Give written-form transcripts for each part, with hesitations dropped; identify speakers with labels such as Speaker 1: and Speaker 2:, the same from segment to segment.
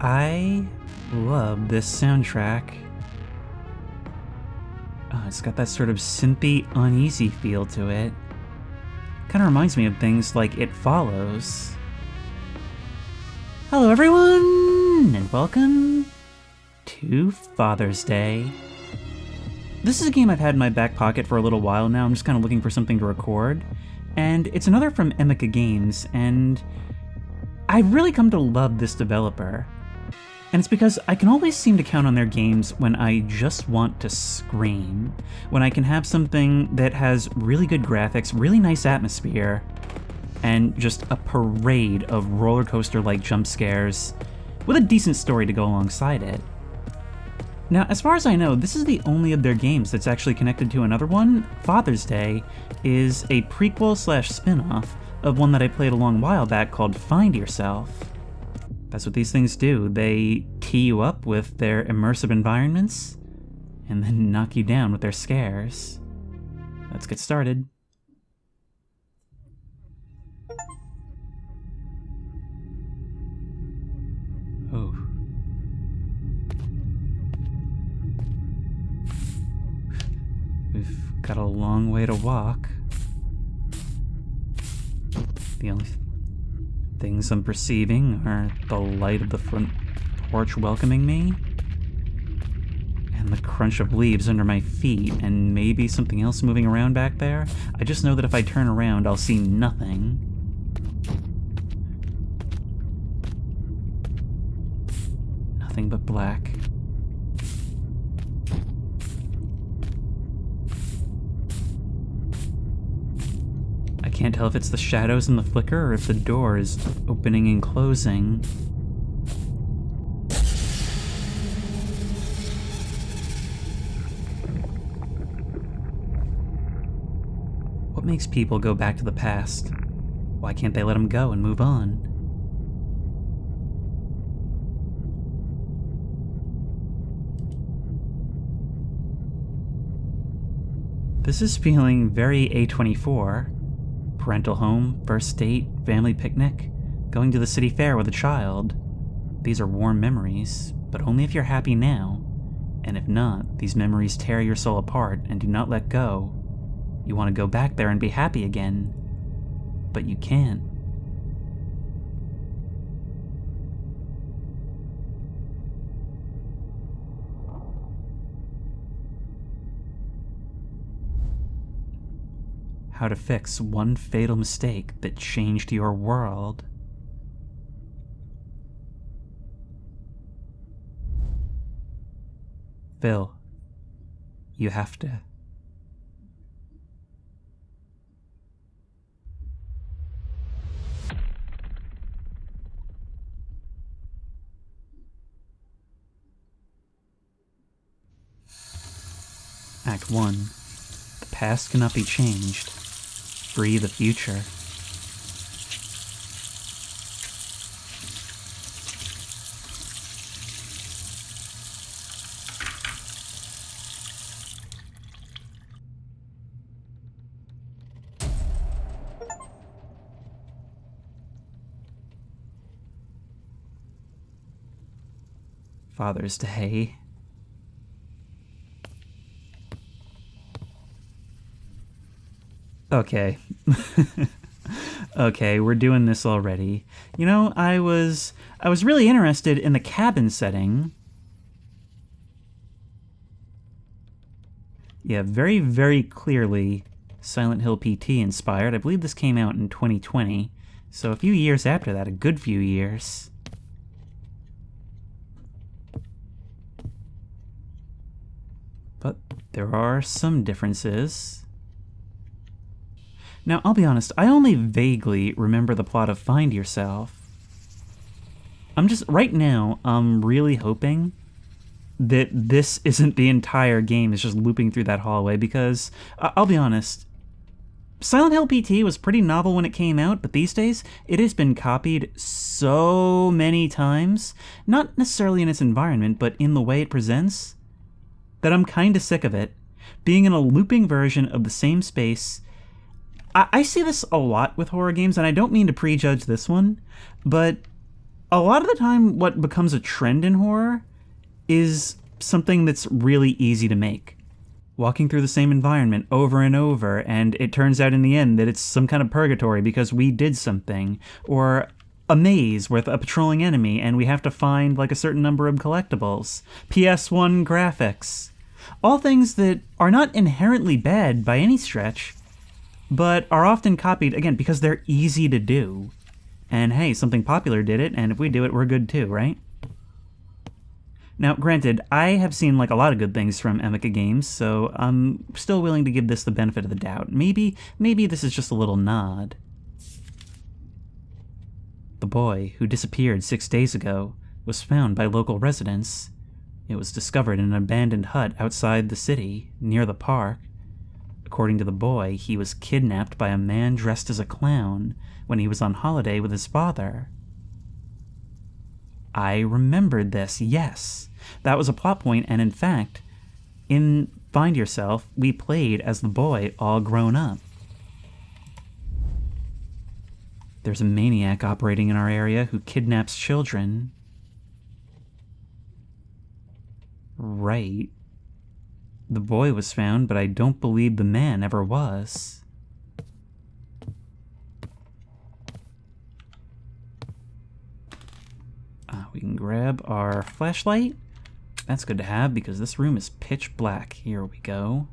Speaker 1: I love this soundtrack. It's got that sort of synthy, uneasy feel to it. Kind of reminds me of things like It Follows. Hello everyone, and welcome to Father's Day. This is a game I've had in my back pocket for a little while now. I'm just kind of looking for something to record. And it's another from Emeka Games, and I've really come to love this developer. And it's because I can always seem to count on their games when I just want to scream. When I can have something that has really good graphics, really nice atmosphere, and just a parade of roller coaster-like jump scares with a decent story to go alongside it. Now, as far as I know, this is the only of their games that's actually connected to another one. Father's Day is a prequel/spin-off of one that I played a long while back called Find Yourself. That's what these things do. They tee you up with their immersive environments, and then knock you down with their scares. Let's get started. Oh. We've got a long way to walk. The only things I'm perceiving are the light of the front porch welcoming me, and the crunch of leaves under my feet, and maybe something else moving around back there. I just know that if I turn around, I'll see nothing. Nothing but black. I can't tell if it's the shadows and the flicker or if the door is opening and closing. What makes people go back to the past? Why can't they let them go and move on? This is feeling very A24. Parental home, first date, family picnic, going to the city fair with a child. These are warm memories, but only if you're happy now. And if not, these memories tear your soul apart and do not let go. You want to go back there and be happy again, but you can't. How to fix one fatal mistake that changed your world. Phil, you have to. Act 1. The past cannot be changed. Free the future. Father's Day. Okay. Okay, we're doing this already. You know, I was really interested in the cabin setting. Yeah, very, very clearly Silent Hill PT inspired. I believe this came out in 2020, so a few years after that, a good few years. But there are some differences. Now, I'll be honest, I only vaguely remember the plot of Find Yourself. Right now, I'm really hoping that this isn't the entire game, it's just looping through that hallway, because, I'll be honest, Silent Hill PT was pretty novel when it came out, but these days, it has been copied so many times, not necessarily in its environment, but in the way it presents, that I'm kinda sick of it. Being in a looping version of the same space. I see this a lot with horror games, and I don't mean to prejudge this one, but A lot of the time, what becomes a trend in horror is something that's really easy to make. Walking through the same environment over and over, and it turns out in the end that it's some kind of purgatory because we did something. Or a maze with a patrolling enemy and we have to find like a certain number of collectibles. PS1 graphics. All things that are not inherently bad by any stretch, but are often copied, again, because they're easy to do. And hey, something popular did it, and if we do it, we're good too, right? Now, granted, I have seen like a lot of good things from Emeka Games, so I'm still willing to give this the benefit of the doubt. Maybe this is just a little nod. The boy, who disappeared 6 days ago, was found by local residents. It was discovered in an abandoned hut outside the city, near the park. According to the boy, he was kidnapped by a man dressed as a clown when he was on holiday with his father. I remembered this, yes. That was a plot point, and in fact, in Find Yourself, we played as the boy all grown up. There's a maniac operating in our area who kidnaps children. Right. The boy was found, but I don't believe the man ever was. We can grab our flashlight. That's good to have because this room is pitch black. Here we go.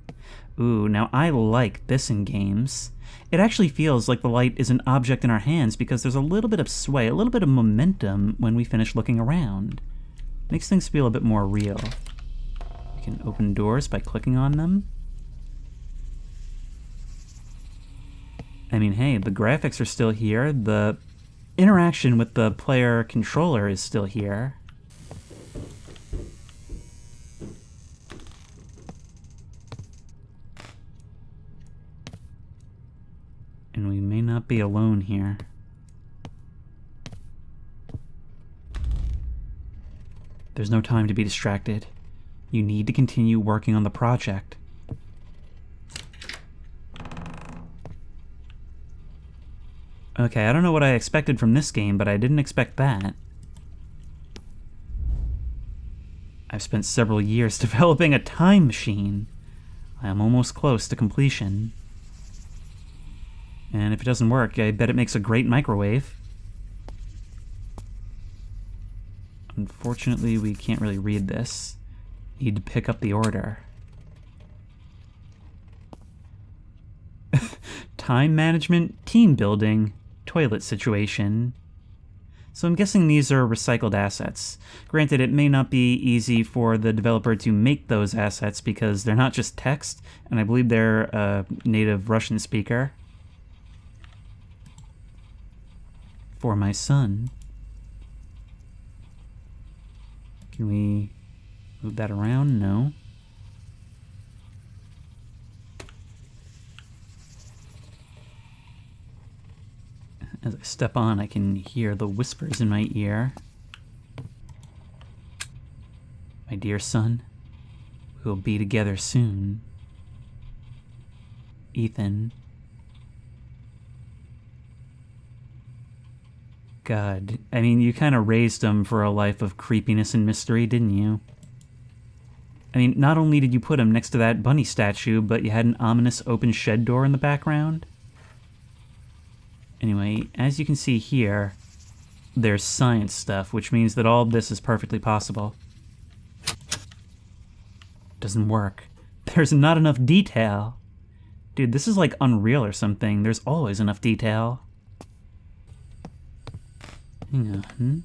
Speaker 1: Ooh, now I like this in games. It actually feels like the light is an object in our hands because there's a little bit of sway, a little bit of momentum when we finish looking around. Makes things feel a bit more real. We can open doors by clicking on them. I mean, hey, the graphics are still here. The interaction with the player controller is still here. And we may not be alone here. There's no time to be distracted. You need to continue working on the project. Okay, I don't know what I expected from this game, but I didn't expect that. I've spent several years developing a time machine. I am almost close to completion. And if it doesn't work, I bet it makes a great microwave. Unfortunately, we can't really read this. Need to pick up the order. Time management, team building, toilet situation. So I'm guessing these are recycled assets. Granted, it may not be easy for the developer to make those assets because they're not just text, and I believe they're a native Russian speaker. For my son. Can we move that around? No. As I step on, I can hear the whispers in my ear. My dear son, we'll be together soon. Ethan. God, I mean, you kind of raised him for a life of creepiness and mystery, didn't you? I mean, not only did you put him next to that bunny statue, but you had an ominous open shed door in the background. Anyway, as you can see here, there's science stuff, which means that all of this is perfectly possible. Doesn't work. There's not enough detail. Dude, this is like Unreal or something. There's always enough detail. Hang on.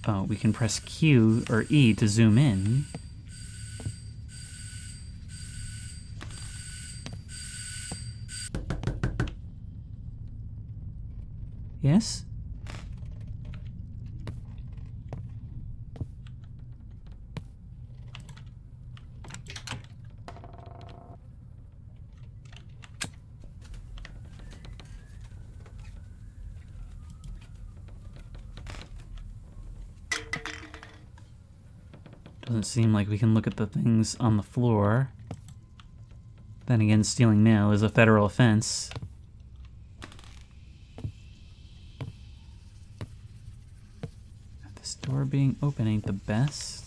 Speaker 1: Oh, we can press Q or E to zoom in. Yes? Doesn't seem like we can look at the things on the floor. Then again, stealing mail is a federal offense. This door being open ain't the best.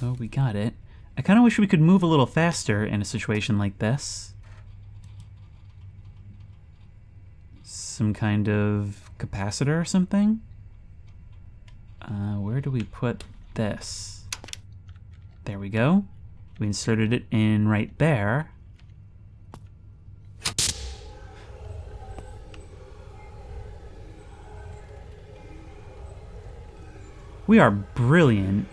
Speaker 1: Oh, we got it. I kind of wish we could move a little faster in a situation like this. Some kind of capacitor or something? Where do we put this? There we go. We inserted it in right there. We are brilliant.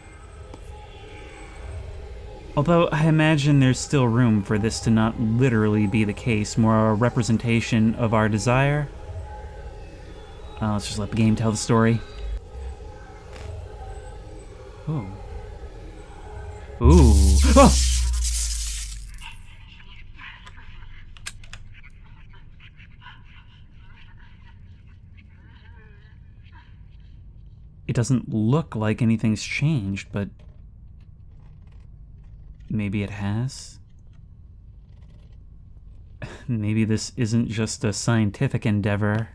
Speaker 1: Although I imagine there's still room for this to not literally be the case, more a representation of our desire. Let's just let the game tell the story. Ooh. Ooh. Oh! It doesn't look like anything's changed, but maybe it has? Maybe this isn't just a scientific endeavor.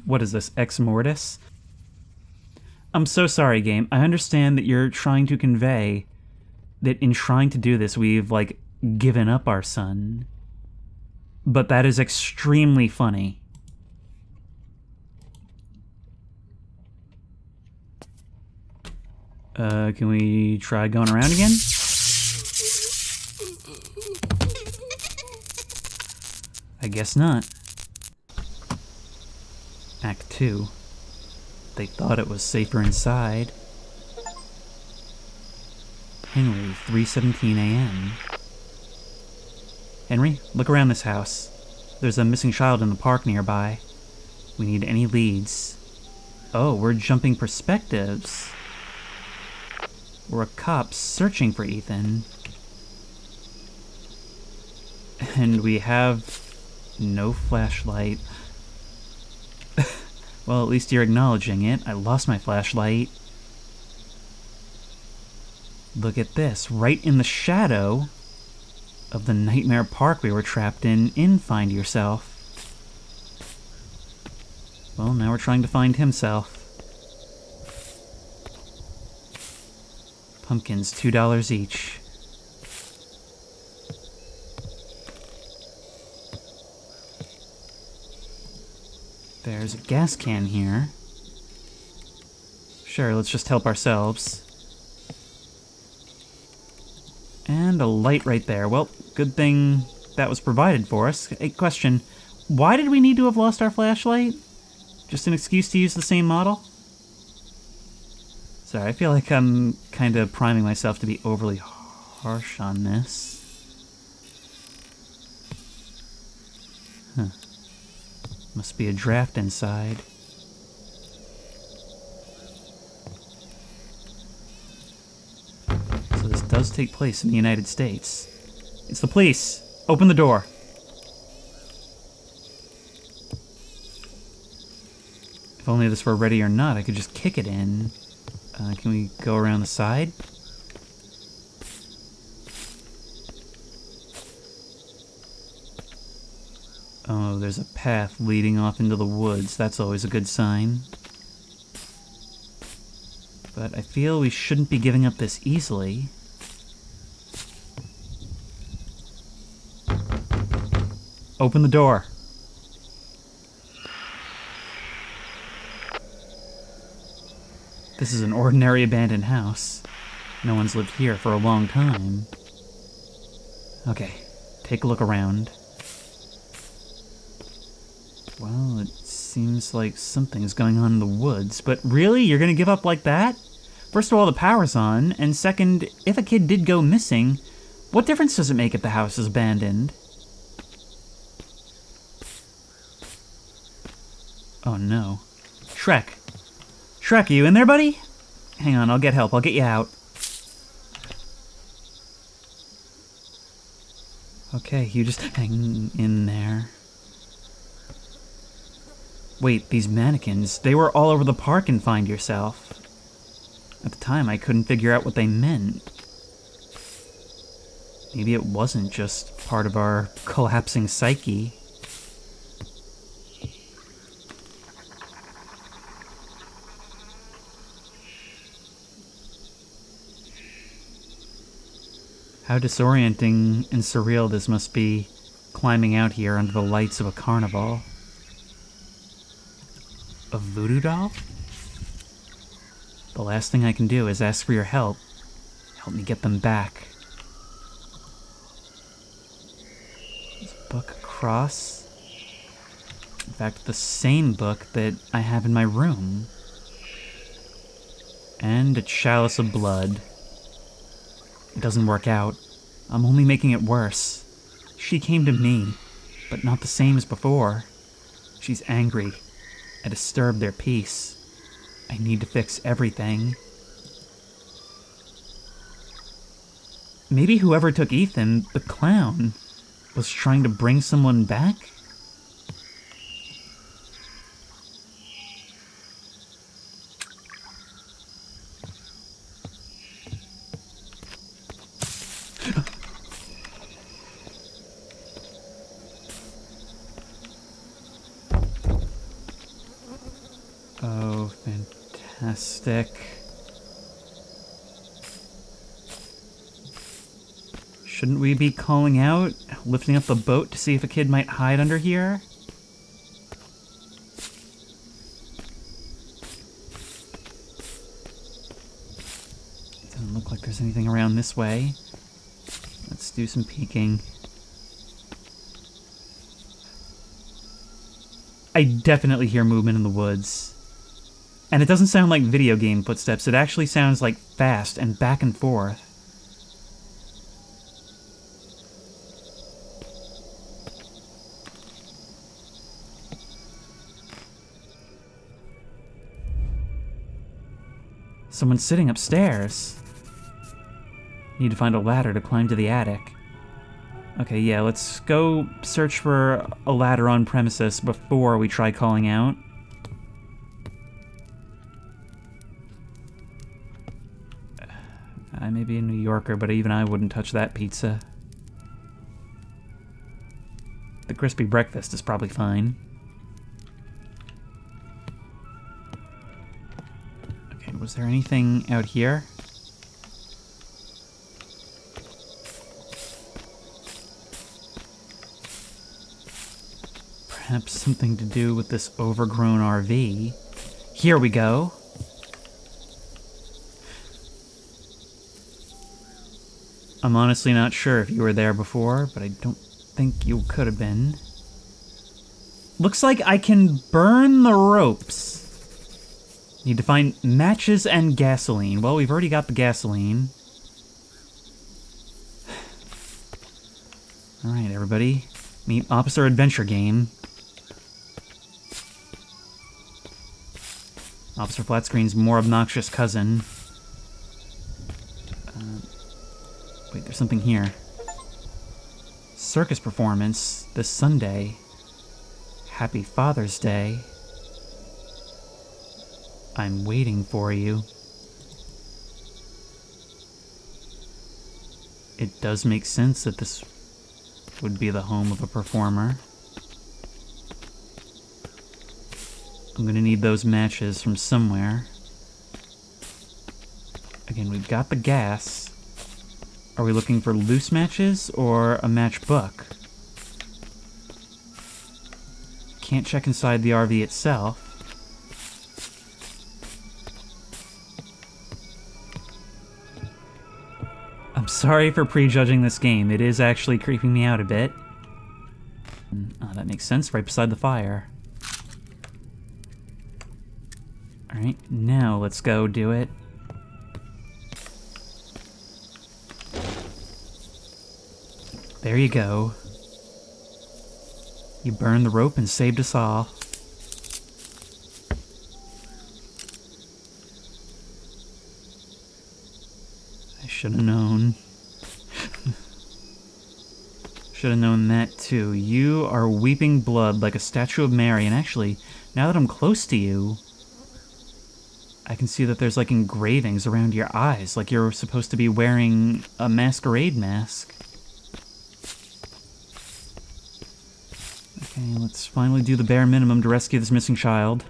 Speaker 1: What is this, Ex Mortis? I'm so sorry, game. I understand that you're trying to convey that in trying to do this, we've, like, given up our son. But that is extremely funny. Can we try going around again? I guess not. Act 2. They thought it was safer inside. Henry, 3:17 a.m. Henry, look around this house. There's a missing child in the park nearby. We need any leads. Oh, we're jumping perspectives. We're a cop searching for Ethan. And we have no flashlight. Well, at least you're acknowledging it. I lost my flashlight. Look at this. Right in the shadow of the nightmare park we were trapped in Find Yourself. Well, now we're trying to find himself. Pumpkins, $2 each. There's a gas can here. Sure, let's just help ourselves. And a light right there. Well, good thing that was provided for us. A question, why did we need to have lost our flashlight? Just an excuse to use the same model? Sorry, I feel like I'm kind of priming myself to be overly harsh on this. Huh. Must be a draft inside. So this does take place in the United States. It's the police! Open the door! If only this were ready or not, I could just kick it in. Can we go around the side? Oh, there's a path leading off into the woods. That's always a good sign. But I feel we shouldn't be giving up this easily. Open the door. This is an ordinary abandoned house. No one's lived here for a long time. Okay, take a look around. Well, it seems like something's going on in the woods, but really? You're gonna give up like that? First of all, the power's on, and second, if a kid did go missing, what difference does it make if the house is abandoned? Oh no. Shrek. Shrek, are you in there, buddy? Hang on, I'll get help. I'll get you out. Okay, you just hang in there. Wait, these mannequins, they were all over the park in Find Yourself. At the time, I couldn't figure out what they meant. Maybe it wasn't just part of our collapsing psyche. How disorienting and surreal this must be, climbing out here under the lights of a carnival. A voodoo doll? The last thing I can do is ask for your help. Help me get them back. There's a book across. In fact, the same book that I have in my room. And a chalice of blood. It doesn't work out. I'm only making it worse. She came to me, but not the same as before. She's angry. I disturbed their peace. I need to fix everything. Maybe whoever took Ethan, the clown, was trying to bring someone back? Oh, fantastic. Shouldn't we be calling out, lifting up the boat to see if a kid might hide under here? Doesn't look like there's anything around this way. Let's do some peeking. I definitely hear movement in the woods. And it doesn't sound like video game footsteps, it actually sounds like fast and back and forth. Someone's sitting upstairs. Need to find a ladder to climb to the attic. Okay, yeah, let's go search for a ladder on premises before we try calling out. I may be a New Yorker, but even I wouldn't touch that pizza. The crispy breakfast is probably fine. Okay, was there anything out here? Perhaps something to do with this overgrown RV. Here we go. I'm honestly not sure if you were there before, but I don't think you could have been. Looks like I can burn the ropes. Need to find matches and gasoline. Well, we've already got the gasoline. Alright, everybody. Meet Officer Adventure Game. Officer Flatscreen's more obnoxious cousin. Wait, there's something here. Circus performance this Sunday. Happy Father's Day. I'm waiting for you. It does make sense that this would be the home of a performer. I'm gonna need those matches from somewhere. Again, we've got the gas. Are we looking for loose matches or a matchbook? Can't check inside the RV itself. I'm sorry for prejudging this game. It is actually creeping me out a bit. Oh, that makes sense, right beside the fire. Alright, now let's go do it. There you go. You burned the rope and saved us all. Should have known. Should have known that too. You are weeping blood like a statue of Mary, and actually, now that I'm close to you, I can see that there's like engravings around your eyes, like you're supposed to be wearing a masquerade mask. Okay, let's finally do the bare minimum to rescue this missing child.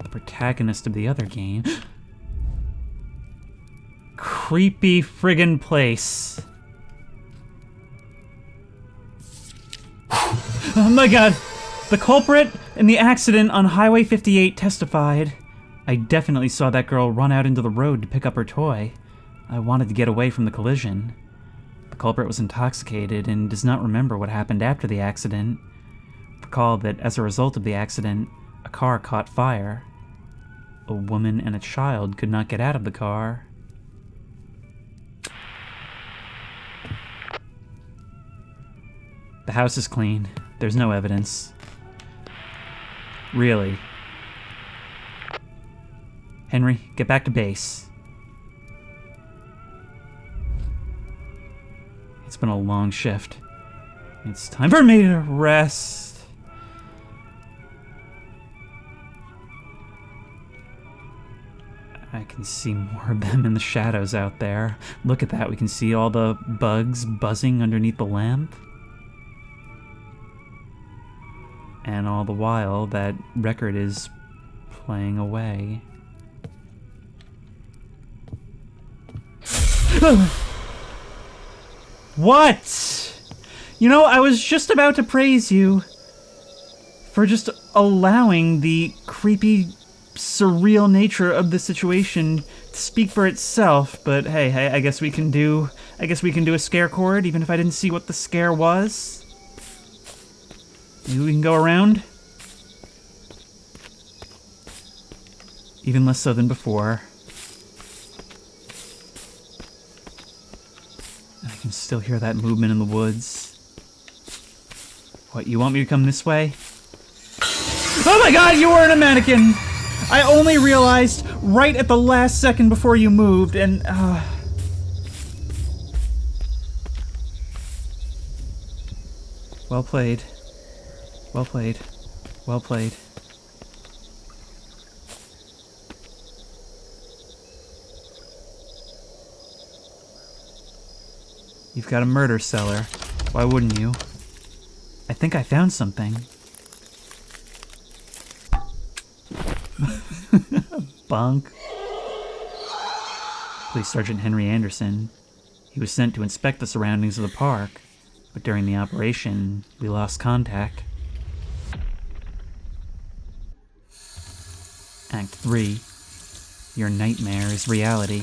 Speaker 1: The protagonist of the other game. Creepy friggin' place. Oh my god! The culprit in the accident on Highway 58 testified. I definitely saw that girl run out into the road to pick up her toy. I wanted to get away from the collision. The culprit was intoxicated and does not remember what happened after the accident. Recall that as a result of the accident, a car caught fire. A woman and a child could not get out of the car. The house is clean. There's no evidence. Really? Henry, get back to base. It's been a long shift. It's time for me to rest. I can see more of them in the shadows out there. Look at that, we can see all the bugs buzzing underneath the lamp. And all the while, that record is playing away. What? You know, I was just about to praise you for just allowing the creepy, surreal nature of the situation to speak for itself, but hey, I guess we can do a scare chord, even if I didn't see what the scare was. Maybe we can go around? Even less so than before. I can still hear that movement in the woods. What, you want me to come this way? Oh my god, you weren't a mannequin! I only realized right at the last second before you moved, and well played. Well played. Well played. You've got a murder cellar. Why wouldn't you? I think I found something. Bunk. Police Sergeant Henry Anderson. He was sent to inspect the surroundings of the park, but during the operation, we lost contact. Act 3. Your nightmare is reality.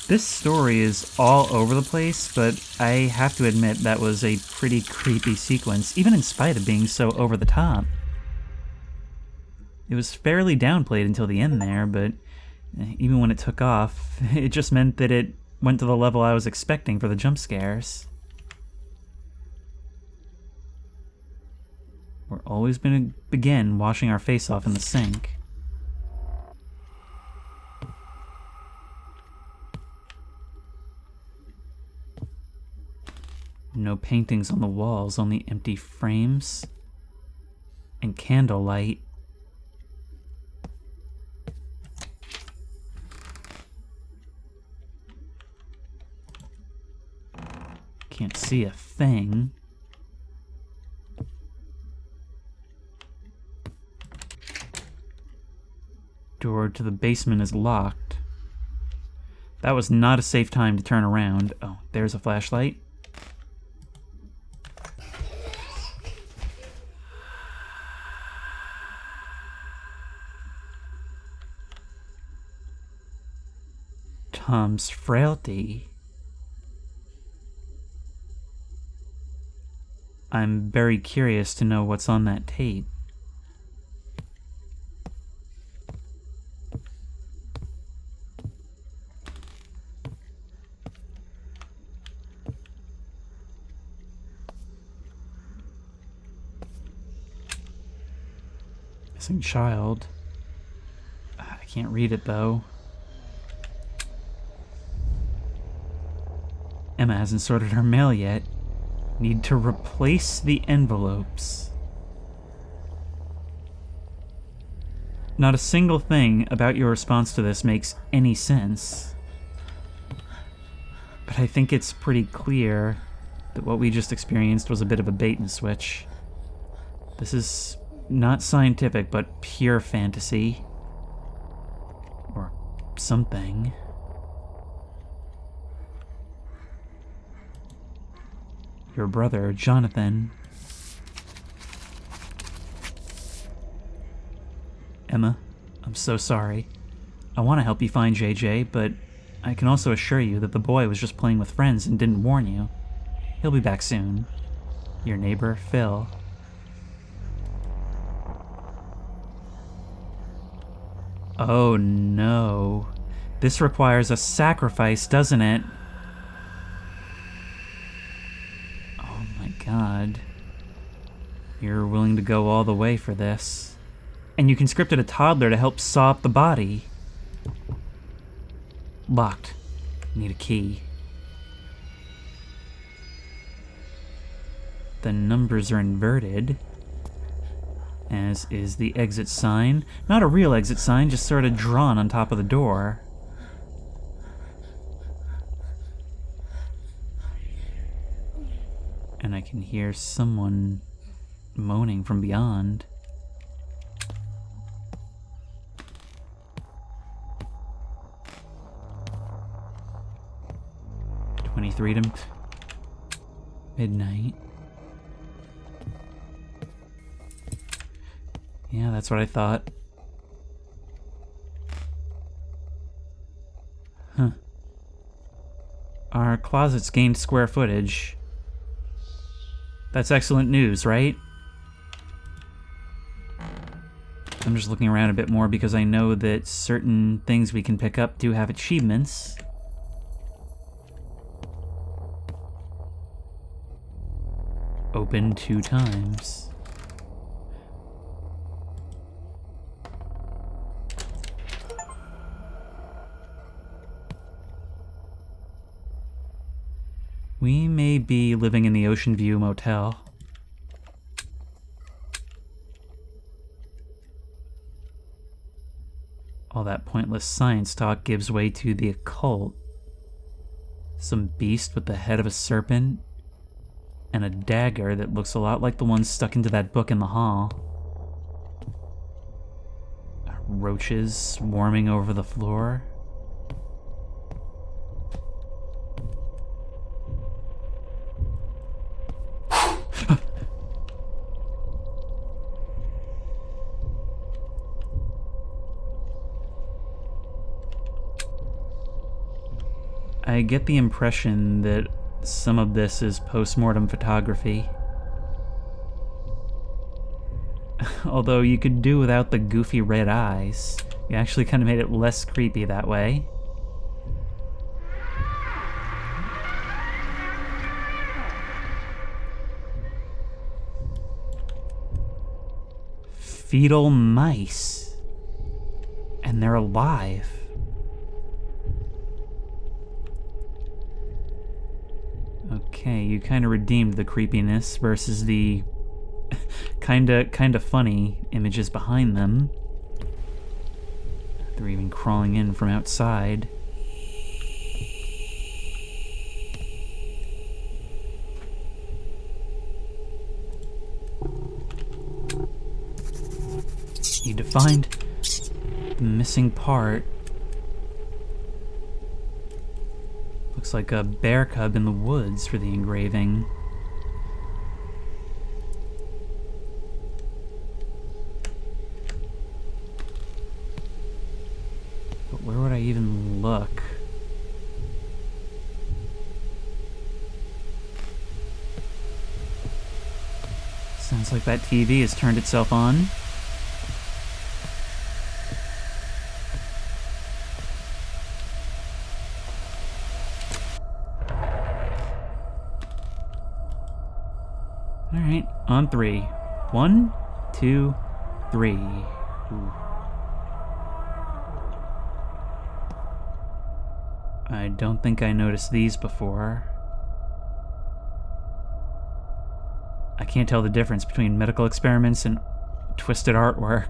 Speaker 1: This story is all over the place, but I have to admit that was a pretty creepy sequence, even in spite of being so over the top. It was fairly downplayed until the end there, but even when it took off, it just meant that it went to the level I was expecting for the jump scares. We're always going to begin washing our face off in the sink. No paintings on the walls, only empty frames and candlelight. Can't see a thing. Door to the basement is locked. That was not a safe time to turn around. Oh, there's a flashlight. Tom's frailty. I'm very curious to know what's on that tape. Missing child. I can't read it, though. Emma hasn't sorted her mail yet. Need to replace the envelopes. Not a single thing about your response to this makes any sense. But I think it's pretty clear that what we just experienced was a bit of a bait and switch. This is not scientific, but pure fantasy. Or something. Your brother, Jonathan. Emma, I'm so sorry. I want to help you find JJ, but I can also assure you that the boy was just playing with friends and didn't warn you. He'll be back soon. Your neighbor, Phil. Oh no. This requires a sacrifice, doesn't it? Oh my god. You're willing to go all the way for this. And you conscripted a toddler to help saw up the body. Locked. Need a key. The numbers are inverted, as is the exit sign. Not a real exit sign, just sort of drawn on top of the door. And I can hear someone moaning from beyond. Freedom. Midnight. Yeah, that's what I thought. Huh. Our closets gained square footage. That's excellent news, right? I'm just looking around a bit more because I know that certain things we can pick up do have achievements. Open 2 times. We may be living in the Ocean View Motel. All that pointless science talk gives way to the occult. Some beast with the head of a serpent and a dagger that looks a lot like the one stuck into that book in the hall. Roaches swarming over the floor. I get the impression that some of this is post-mortem photography. Although you could do without the goofy red eyes. You actually kind of made it less creepy that way. Fetal mice. And they're alive. Okay, you kind of redeemed the creepiness versus the kinda funny images behind them. They're even crawling in from outside. Need to find the missing part. Looks like a bear cub in the woods for the engraving. But where would I even look? Sounds like that TV has turned itself on. Alright, on 3. 1, 2, 3. Ooh. I don't think I noticed these before. I can't tell the difference between medical experiments and twisted artwork.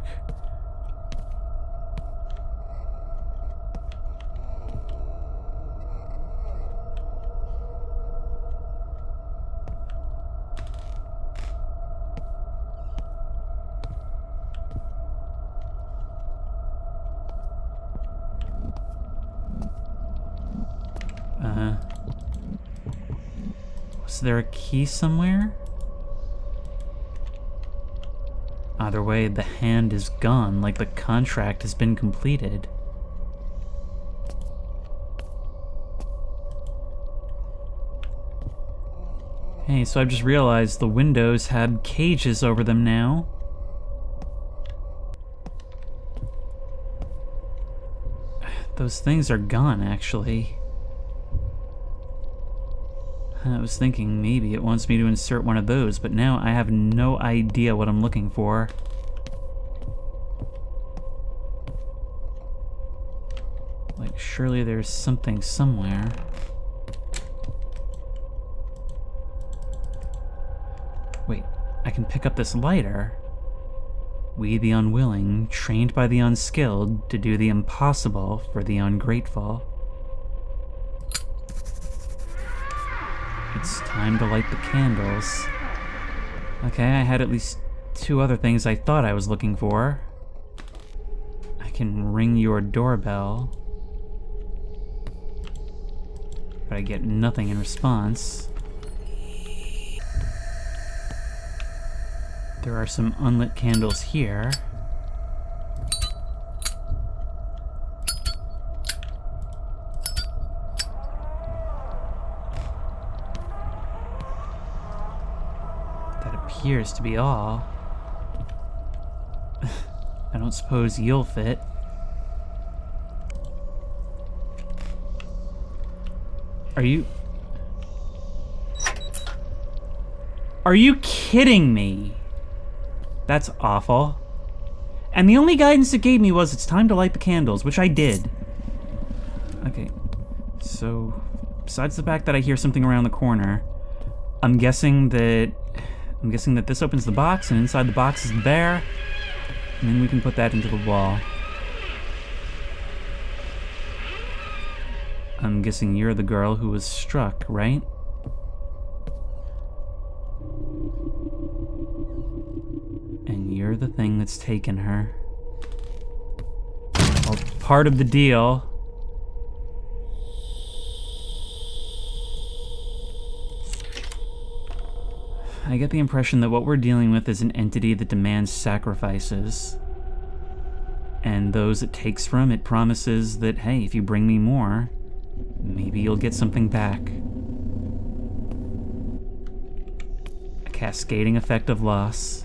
Speaker 1: Was there a key somewhere? Either way, the hand is gone, like the contract has been completed. Hey, so I've just realized the windows have cages over them now. Those things are gone, actually. I was thinking maybe it wants me to insert one of those, but now I have no idea what I'm looking for. Like, surely there's something somewhere. Wait, I can pick up this lighter. We, the unwilling, trained by the unskilled to do the impossible for the ungrateful. It's time to light the candles. Okay, I had at least 2 other things I thought I was looking for. I can ring your doorbell, but I get nothing in response. There are some unlit candles here. Appears to be all. I don't suppose you'll fit. Are you kidding me? That's awful. And the only guidance it gave me was it's time to light the candles, which I did. Okay, so besides the fact that I hear something around the corner, I'm guessing that this opens the box, and inside the box is the bear, and then we can put that into the wall. I'm guessing you're the girl who was struck, right? And you're the thing that's taken her. Well, part of the deal. I get the impression that what we're dealing with is an entity that demands sacrifices. And those it takes from, it promises that, hey, if you bring me more, maybe you'll get something back. A cascading effect of loss.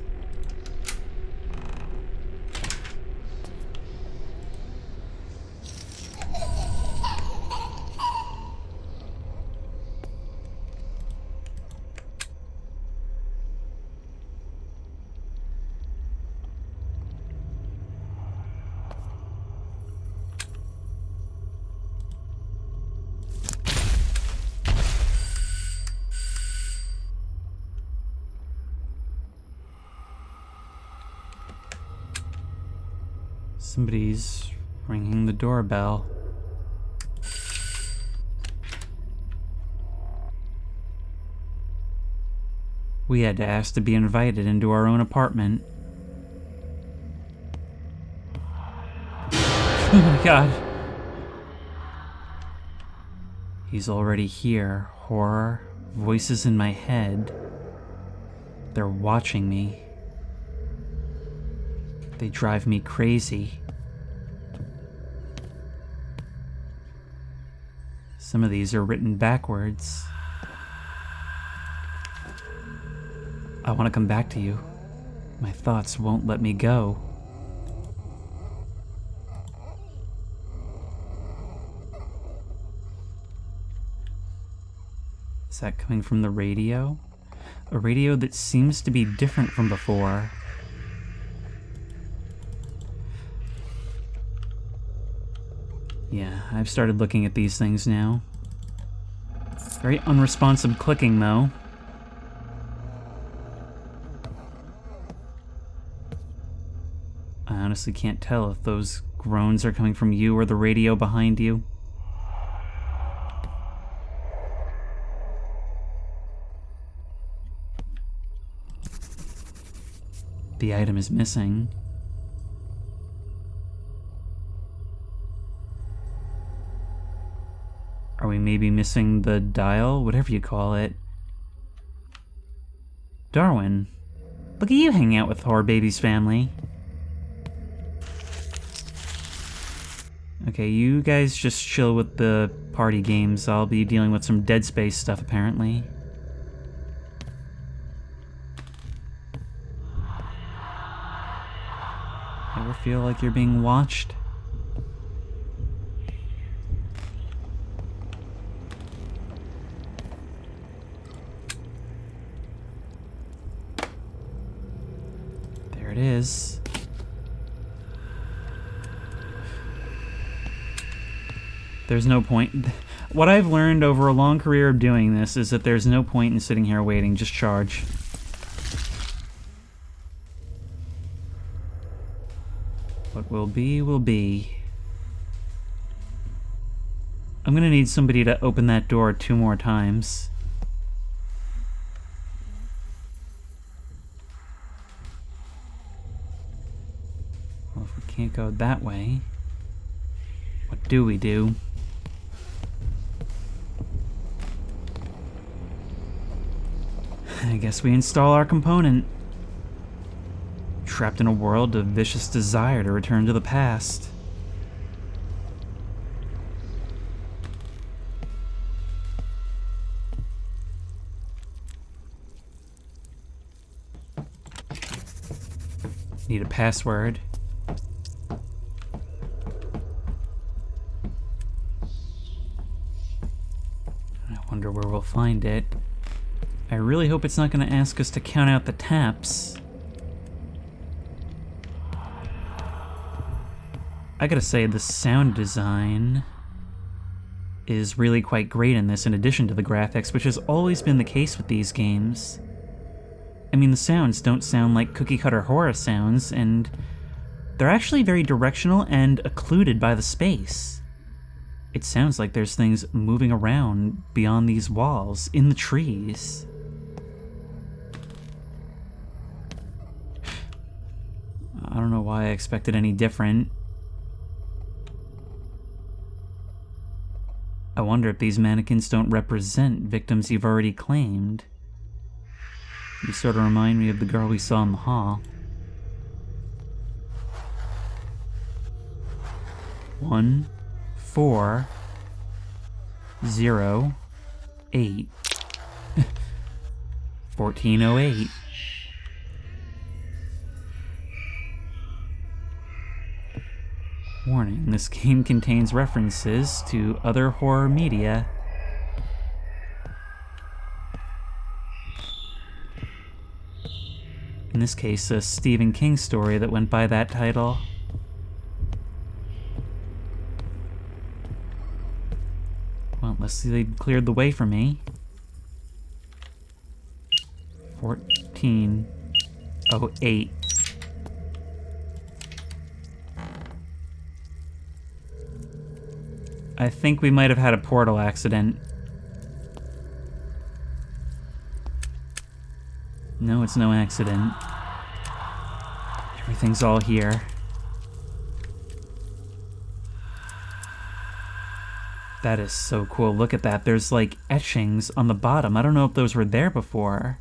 Speaker 1: Somebody's ringing the doorbell. We had to ask to be invited into our own apartment. Oh my god. He's already here. Horror. Voices in my head. They're watching me. They drive me crazy. Some of these are written backwards. I want to come back to you. My thoughts won't let me go. Is that coming from the radio? A radio that seems to be different from before. Yeah, I've started looking at these things now. Very unresponsive clicking, though. I honestly can't tell if those groans are coming from you or the radio behind you. The item is missing. Are we maybe missing the dial? Whatever you call it. Darwin, look at you hanging out with Horror Baby's family. Okay, you guys just chill with the party games. I'll be dealing with some Dead Space stuff, apparently. Ever feel like you're being watched? There it is. There's no point. What I've learned over a long career of doing this is that there's no point in sitting here waiting. Just charge. What will be, will be. I'm gonna need somebody to open that door 2 more times. Well, if we can't go that way, what do we do? I guess we install our component. Trapped in a world of vicious desire to return to the past. Need a password. I wonder where we'll find it. I really hope it's not going to ask us to count out the taps. I gotta say, the sound design is really quite great in this, in addition to the graphics, which has always been the case with these games. I mean, the sounds don't sound like cookie-cutter horror sounds, and they're actually very directional and occluded by the space. It sounds like there's things moving around beyond these walls, in the trees. I don't know why I expected any different. I wonder if these mannequins don't represent victims you've already claimed. You sort of remind me of the girl we saw in the hall. 1, 4, 0, 8. 1408. Warning, this game contains references to other horror media. In this case, a Stephen King story that went by that title. Well, let's see, they cleared the way for me. 1408. I think we might have had a portal accident. No, it's no accident. Everything's all here. That is so cool. Look at that. There's like etchings on the bottom. I don't know if those were there before.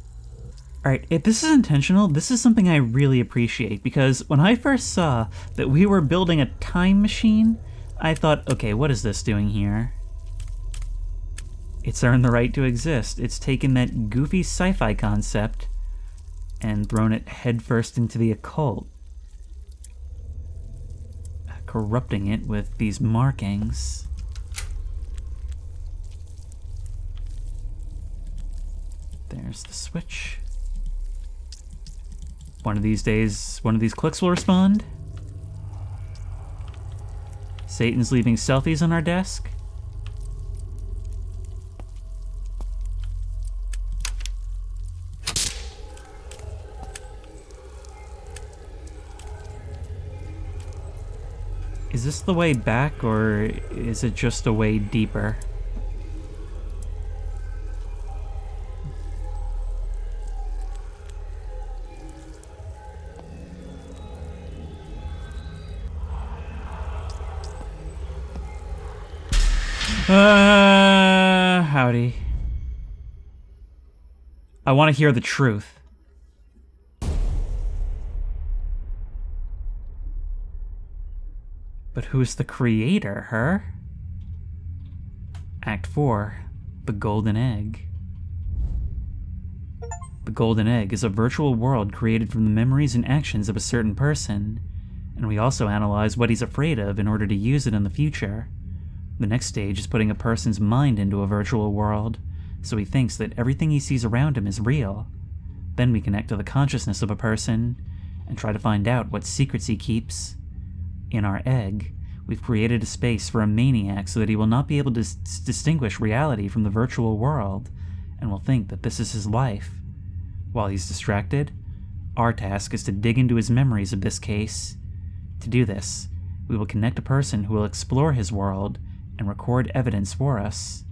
Speaker 1: Alright, if this is intentional, this is something I really appreciate, because when I first saw that we were building a time machine, I thought, okay, what is this doing here? It's earned the right to exist. It's taken that goofy sci-fi concept and thrown it headfirst into the occult, corrupting it with these markings. There's the switch. One of these days, one of these clicks will respond. Satan's leaving selfies on our desk? Is this the way back, or is it just a way deeper? Howdy. I want to hear the truth. But who's the creator, her? Act 4, The Golden Egg. The Golden Egg is a virtual world created from the memories and actions of a certain person, and we also analyze what he's afraid of in order to use it in the future. The next stage is putting a person's mind into a virtual world, so he thinks that everything he sees around him is real. Then we connect to the consciousness of a person and try to find out what secrets he keeps. In our egg, we've created a space for a maniac so that he will not be able to distinguish reality from the virtual world, and will think that this is his life. While he's distracted, our task is to dig into his memories of this case. To do this, we will connect a person who will explore his world and record evidence for us.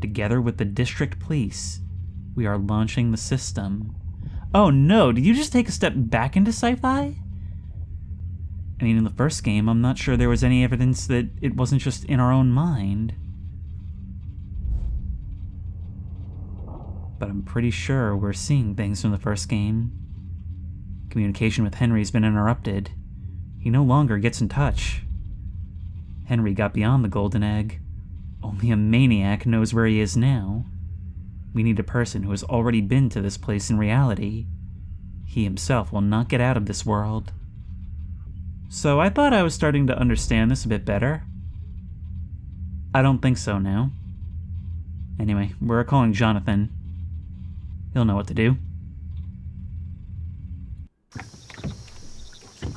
Speaker 1: Together with the district police, we are launching the system. Oh no, did you just take a step back into sci-fi? I mean, in the first game, I'm not sure there was any evidence that it wasn't just in our own mind. But I'm pretty sure we're seeing things from the first game. Communication with Henry's been interrupted. He no longer gets in touch. Henry got beyond the Golden Egg. Only a maniac knows where he is now. We need a person who has already been to this place in reality. He himself will not get out of this world. So I thought I was starting to understand this a bit better. I don't think so now. Anyway, we're calling Jonathan. He'll know what to do.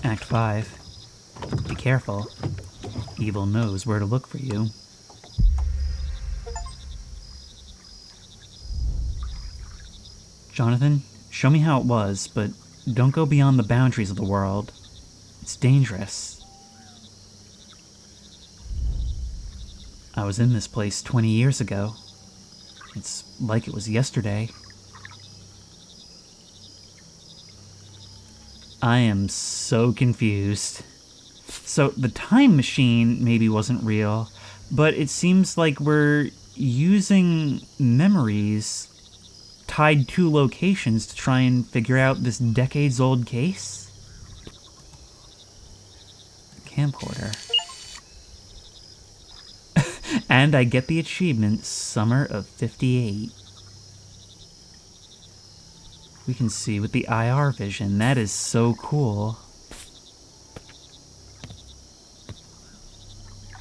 Speaker 1: Act 5. Be careful. Evil knows where to look for you. Jonathan, show me how it was, but don't go beyond the boundaries of the world. It's dangerous. I was in this place 20 years ago. It's like it was yesterday. I am so confused. So the time machine maybe wasn't real, but it seems like we're using memories tied to locations to try and figure out this decades-old case? Camcorder. And I get the achievement, Summer of 58. We can see with the IR vision. That is so cool.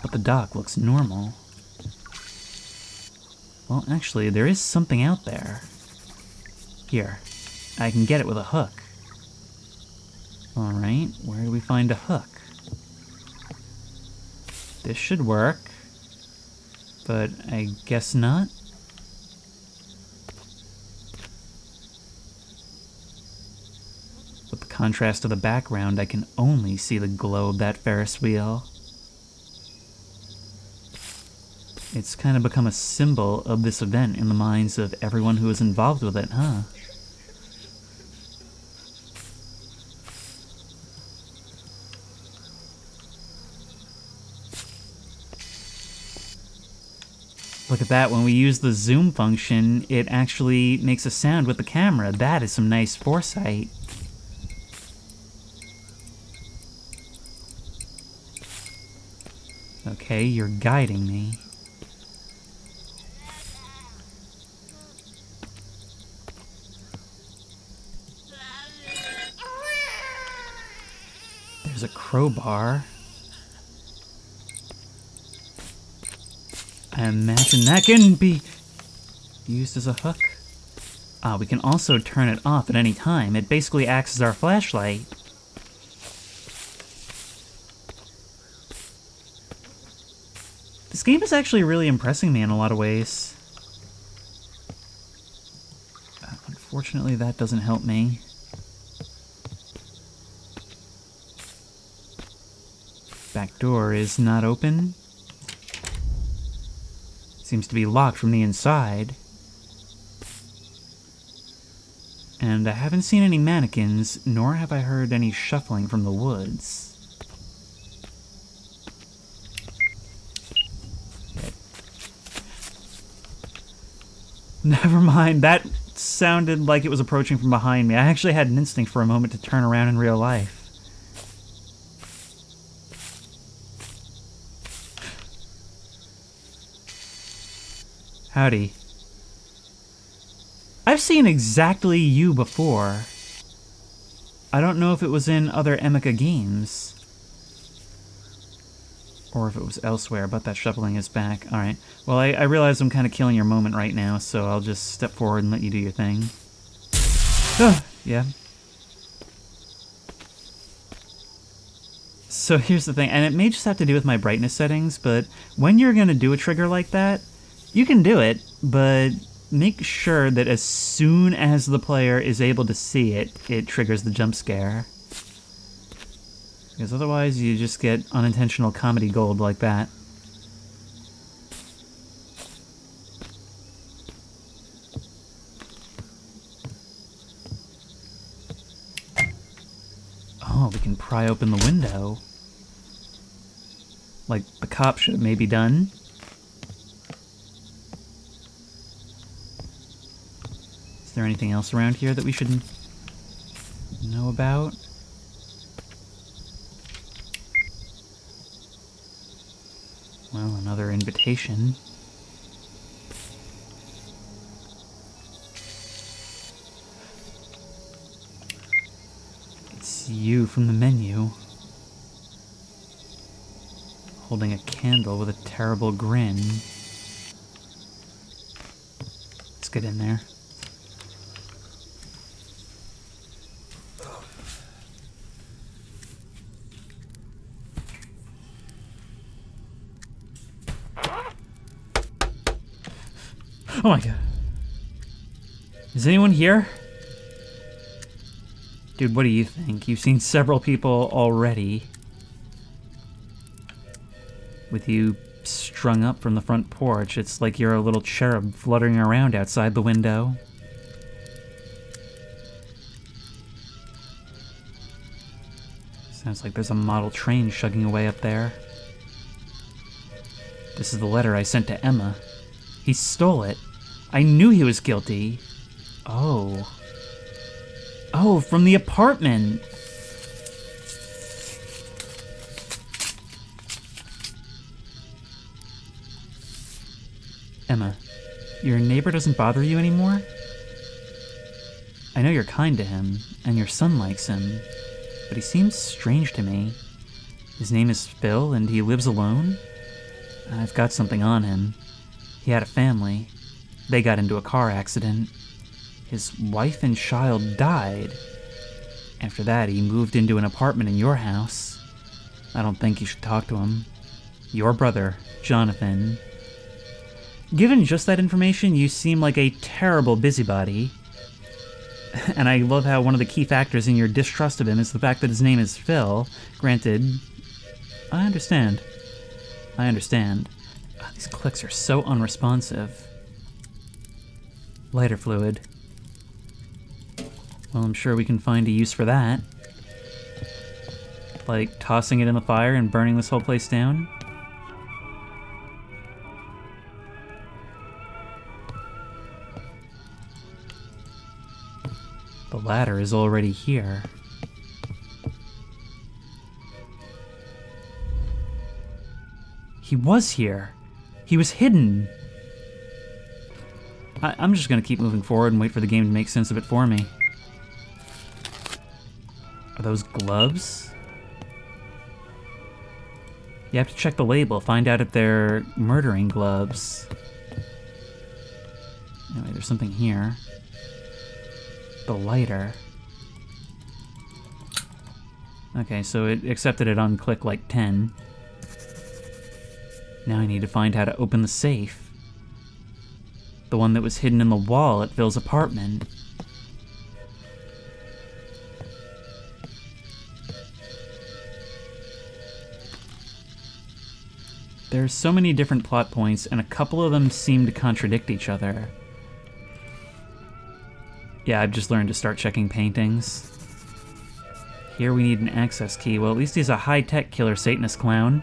Speaker 1: But the dock looks normal. Well, actually, there is something out there. Here, I can get it with a hook. Alright, where do we find a hook? This should work. But I guess not. With the contrast of the background, I can only see the glow of that Ferris wheel. It's kind of become a symbol of this event in the minds of everyone who is involved with it, huh? Look at that, when we use the zoom function, it actually makes a sound with the camera. That is some nice foresight. Okay, you're guiding me. There's a crowbar. I imagine that can be used as a hook. Ah, we can also turn it off at any time. It basically acts as our flashlight. This game is actually really impressing me in a lot of ways. Unfortunately, that doesn't help me. Back door is not open. Seems to be locked from the inside. And I haven't seen any mannequins, nor have I heard any shuffling from the woods. Never mind, that sounded like it was approaching from behind me. I actually had an instinct for a moment to turn around in real life. Howdy. I've seen exactly you before. I don't know if it was in other Emeka games. Or if it was elsewhere, but that shuffling is back. Alright. Well, I realize I'm kind of killing your moment right now, so I'll just step forward and let you do your thing. Yeah. So here's the thing, and it may just have to do with my brightness settings, but when you're going to do a trigger like that, you can do it, but make sure that as soon as the player is able to see it, it triggers the jump scare. Because otherwise you just get unintentional comedy gold like that. Oh, we can pry open the window. Like the cop should have maybe done. Is there anything else around here that we should know about? Well, another invitation. It's you from the menu. Holding a candle with a terrible grin. Let's get in there. Oh my god. Is anyone here? Dude, what do you think? You've seen several people already. With you strung up from the front porch, it's like you're a little cherub fluttering around outside the window. Sounds like there's a model train chugging away up there. This is the letter I sent to Emma. He stole it. I knew he was guilty. Oh. Oh, from the apartment. Emma, your neighbor doesn't bother you anymore? I know you're kind to him, and your son likes him, but he seems strange to me. His name is Phil, and he lives alone? I've got something on him. He had a family. They got into a car accident. His wife and child died. After that, he moved into an apartment in your house. I don't think you should talk to him. Your brother, Jonathan. Given just that information, you seem like a terrible busybody. And I love how one of the key factors in your distrust of him is the fact that his name is Phil. Granted, I understand. These clicks are so unresponsive. Lighter fluid. Well, I'm sure we can find a use for that. Like tossing it in the fire and burning this whole place down. The ladder is already here. He was here. He was hidden. I'm just gonna keep moving forward and wait for the game to make sense of it for me. Are those gloves? You have to check the label, find out if they're murdering gloves. Anyway, there's something here. The lighter. Okay, so it accepted it on click like 10. Now I need to find how to open the safe. The one that was hidden in the wall at Phil's apartment. There's so many different plot points, and a couple of them seem to contradict each other. Yeah, I've just learned to start checking paintings. Here we need an access key. Well, at least he's a high-tech killer Satanist clown.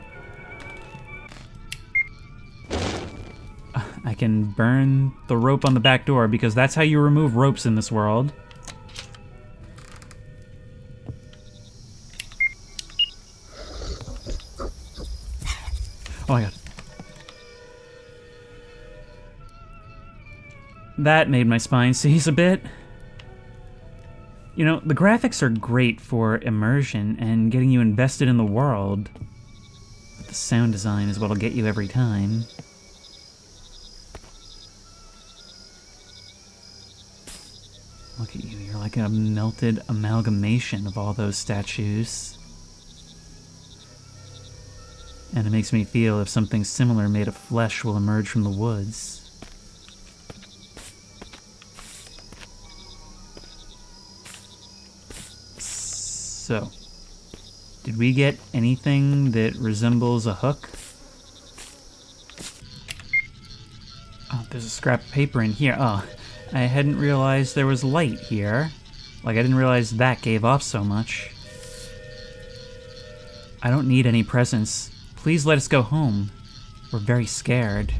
Speaker 1: I can burn the rope on the back door, because that's how you remove ropes in this world. Oh my god. That made my spine seize a bit. You know, the graphics are great for immersion and getting you invested in the world. But the sound design is what'll get you every time. Look at you, you're like a melted amalgamation of all those statues. And it makes me feel if something similar made of flesh will emerge from the woods. So, did we get anything that resembles a hook? Oh, there's a scrap of paper in here. Oh, I hadn't realized there was light here. Like, I didn't realize that gave off so much. I don't need any presents. Please let us go home. We're very scared.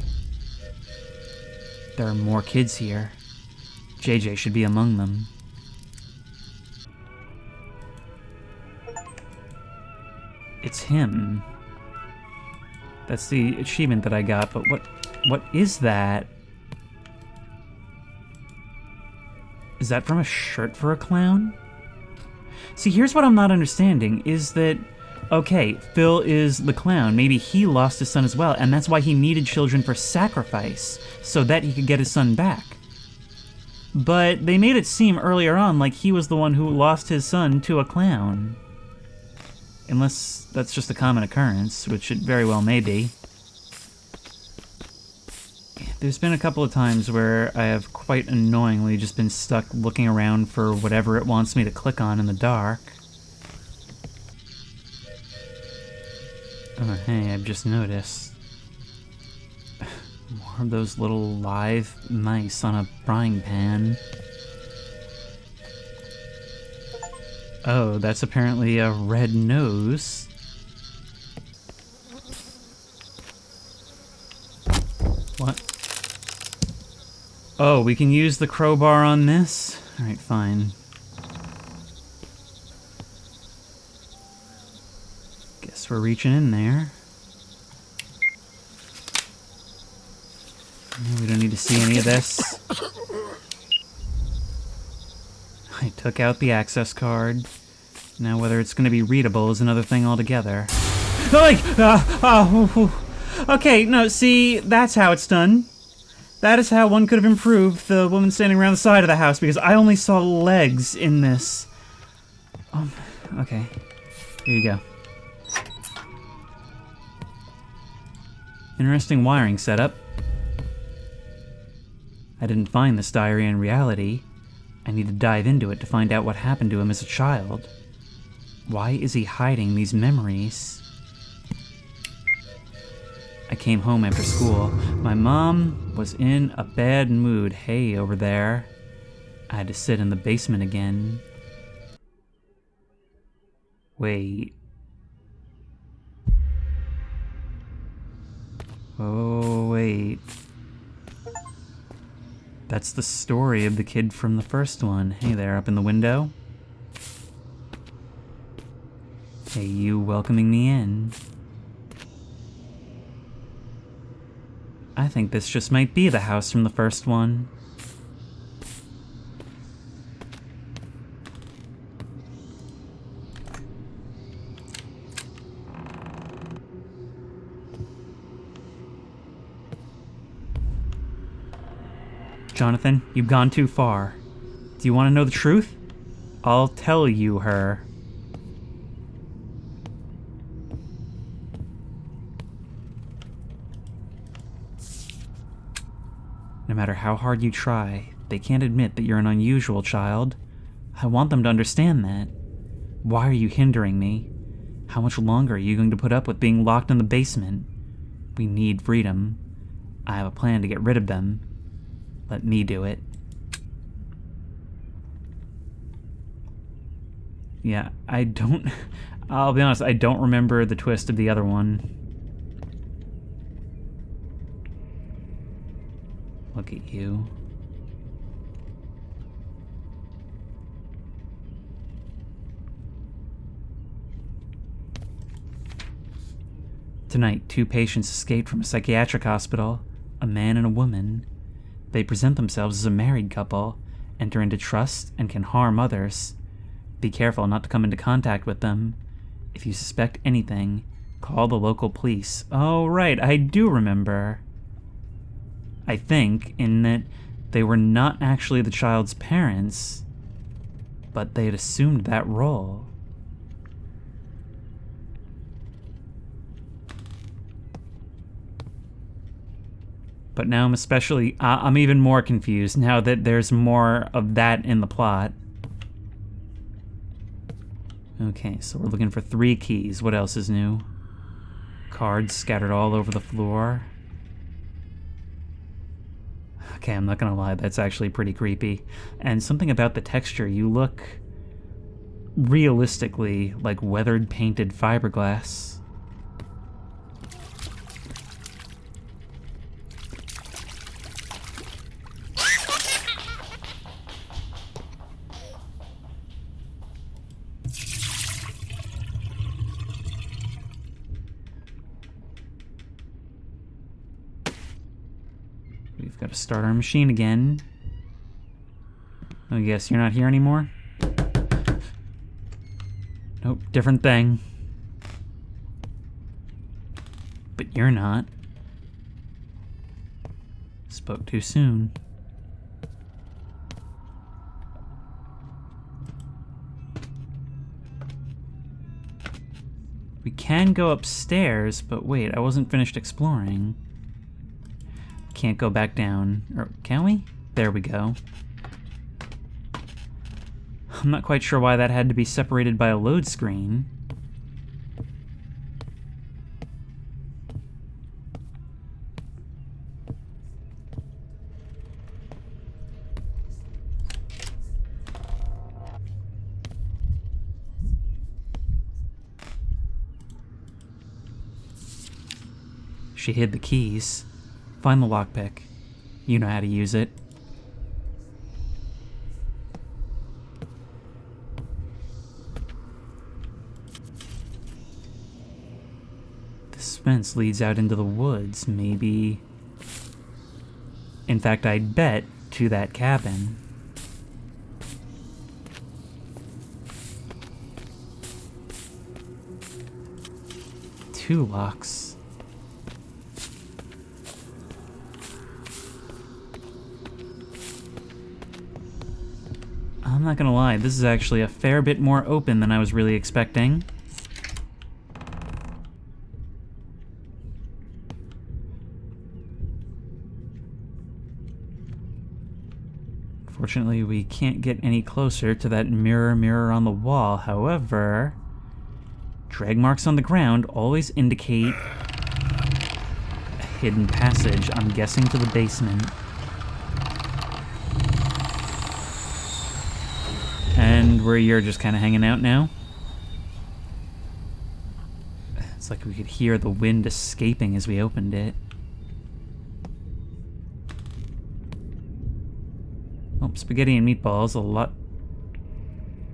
Speaker 1: There are more kids here. JJ should be among them. It's him. That's the achievement that I got, but what is that? Is that from a shirt for a clown? See, here's what I'm not understanding, is that, okay, Phil is the clown. Maybe he lost his son as well, and that's why he needed children for sacrifice, so that he could get his son back. But they made it seem earlier on like he was the one who lost his son to a clown. Unless that's just a common occurrence, which it very well may be. There's been a couple of times where I have quite annoyingly just been stuck looking around for whatever it wants me to click on in the dark. Oh, hey, I've just noticed. More of those little live mice on a frying pan. Oh, that's apparently a red nose. What? Oh, we can use the crowbar on this? Alright, fine. Guess we're reaching in there. No, we don't need to see any of this. I took out the access card. Now whether it's going to be readable is another thing altogether. Okay, no, see, that's how it's done. That is how one could have improved the woman standing around the side of the house, because I only saw legs in this. Okay. Here you go. Interesting wiring setup. I didn't find this diary in reality. I need to dive into it to find out what happened to him as a child. Why is he hiding these memories? I came home after school. My mom was in a bad mood. Hey, over there. I had to sit in the basement again. Wait. Oh, wait. That's the story of the kid from the first one. Hey there, up in the window. Hey, you welcoming me in. I think this just might be the house from the first one. Jonathan, you've gone too far. Do you want to know the truth? I'll tell you her. No matter how hard you try, they can't admit that you're an unusual child. I want them to understand that. Why are you hindering me? How much longer are you going to put up with being locked in the basement? We need freedom. I have a plan to get rid of them. Let me do it. Yeah, I'll be honest, I don't remember the twist of the other one. Look at you. Tonight, 2 patients escaped from a psychiatric hospital, a man and a woman. They present themselves as a married couple, enter into trust, and can harm others. Be careful not to come into contact with them. If you suspect anything, call the local police. Oh, right, I do remember. I think, in that they were not actually the child's parents, but they had assumed that role. But now I'm even more confused now that there's more of that in the plot. Okay, so we're looking for 3 keys. What else is new? Cards scattered all over the floor. Okay, I'm not gonna lie, that's actually pretty creepy. And something about the texture, you look realistically like weathered painted fiberglass. We've got to start our machine again. Oh, yes, you're not here anymore? Nope, different thing. But you're not. Spoke too soon. We can go upstairs, but wait, I wasn't finished exploring. Can't go back down. Or can we? There we go. I'm not quite sure why that had to be separated by a load screen. She hid the keys. Find the lockpick. You know how to use it. This fence leads out into the woods, maybe... In fact, I'd bet to that cabin. Two locks. I'm not gonna lie, this is actually a fair bit more open than I was really expecting. Fortunately, we can't get any closer to that mirror on the wall. However, drag marks on the ground always indicate a hidden passage, I'm guessing to the basement. And where you're just kind of hanging out now. It's like we could hear the wind escaping as we opened it. Oh, spaghetti and meatballs, a lot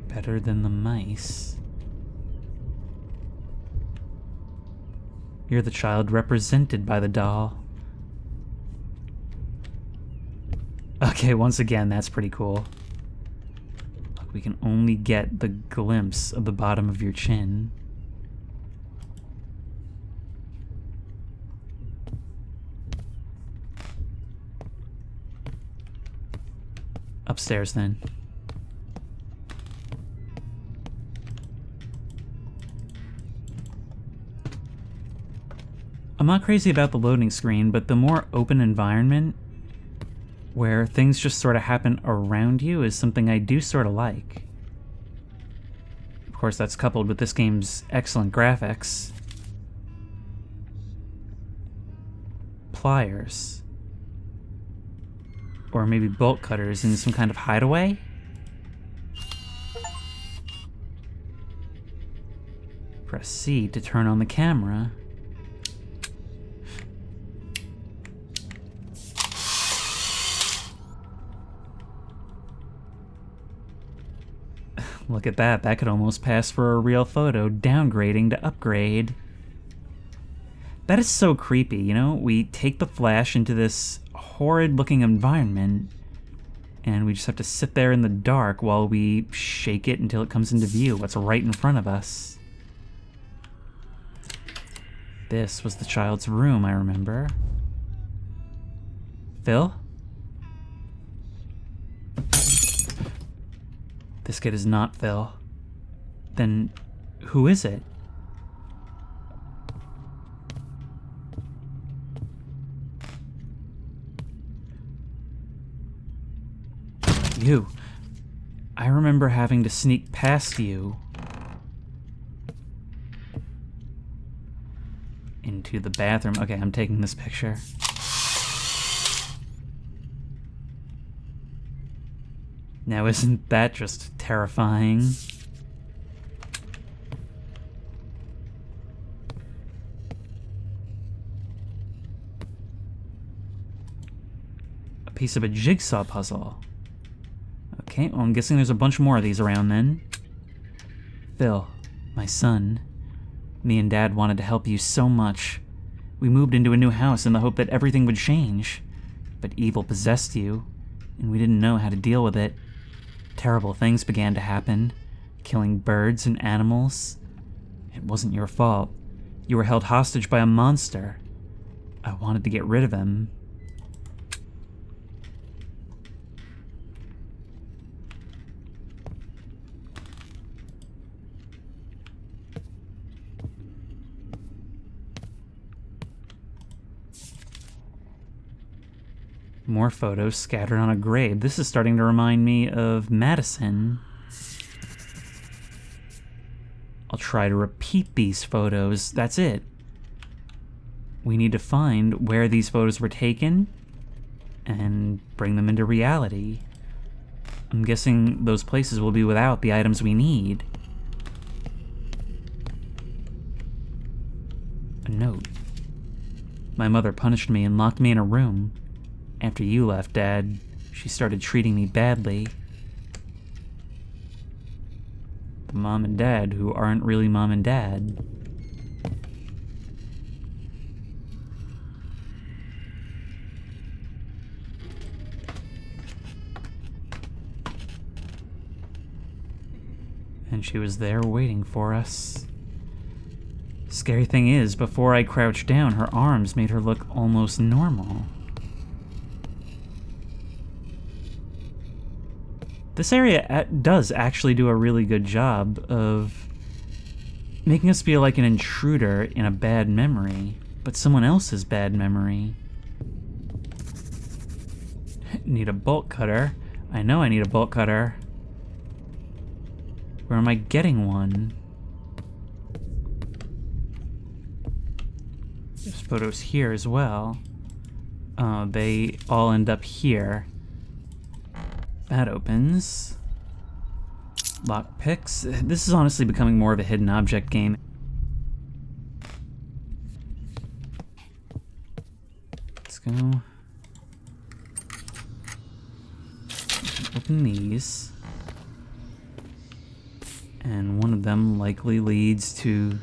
Speaker 1: better than the mice. You're the child represented by the doll. Okay, once again, that's pretty cool. We can only get the glimpse of the bottom of your chin. Upstairs, then. I'm not crazy about the loading screen, but the more open environment where things just sort of happen around you is something I do sort of like. Of course, that's coupled with this game's excellent graphics. Pliers. Or maybe bolt cutters in some kind of hideaway? Press C to turn on the camera. Look at that, that could almost pass for a real photo, downgrading to upgrade. That is so creepy, you know? We take the flash into this horrid-looking environment, and we just have to sit there in the dark while we shake it until it comes into view, what's right in front of us. This was the child's room, I remember. Phil? This kid is not Phil. Then, who is it? You. I remember having to sneak past you into the bathroom. Okay, I'm taking this picture. Now, isn't that just terrifying? A piece of a jigsaw puzzle. Okay, well, I'm guessing there's a bunch more of these around then. Phil, my son, me and Dad wanted to help you so much. We moved into a new house in the hope that everything would change. But evil possessed you, and we didn't know how to deal with it. Terrible things began to happen, killing birds and animals. It wasn't your fault. You were held hostage by a monster. I wanted to get rid of him. More photos scattered on a grave. This is starting to remind me of Madison. I'll try to repeat these photos. That's it. We need to find where these photos were taken and bring them into reality. I'm guessing those places will be without the items we need. A note. My mother punished me and locked me in a room. After you left, Dad, she started treating me badly. The mom and dad who aren't really mom and dad. And she was there waiting for us. Scary thing is, before I crouched down, her arms made her look almost normal. This area does actually do a really good job of making us feel like an intruder in a bad memory, but someone else's bad memory. Need a bolt cutter. I know I need a bolt cutter. Where am I getting one? There's photos here as well. Oh, they all end up here. That opens. Lockpicks. This is honestly becoming more of a hidden object game. Let's go. Open these. And one of them likely leads to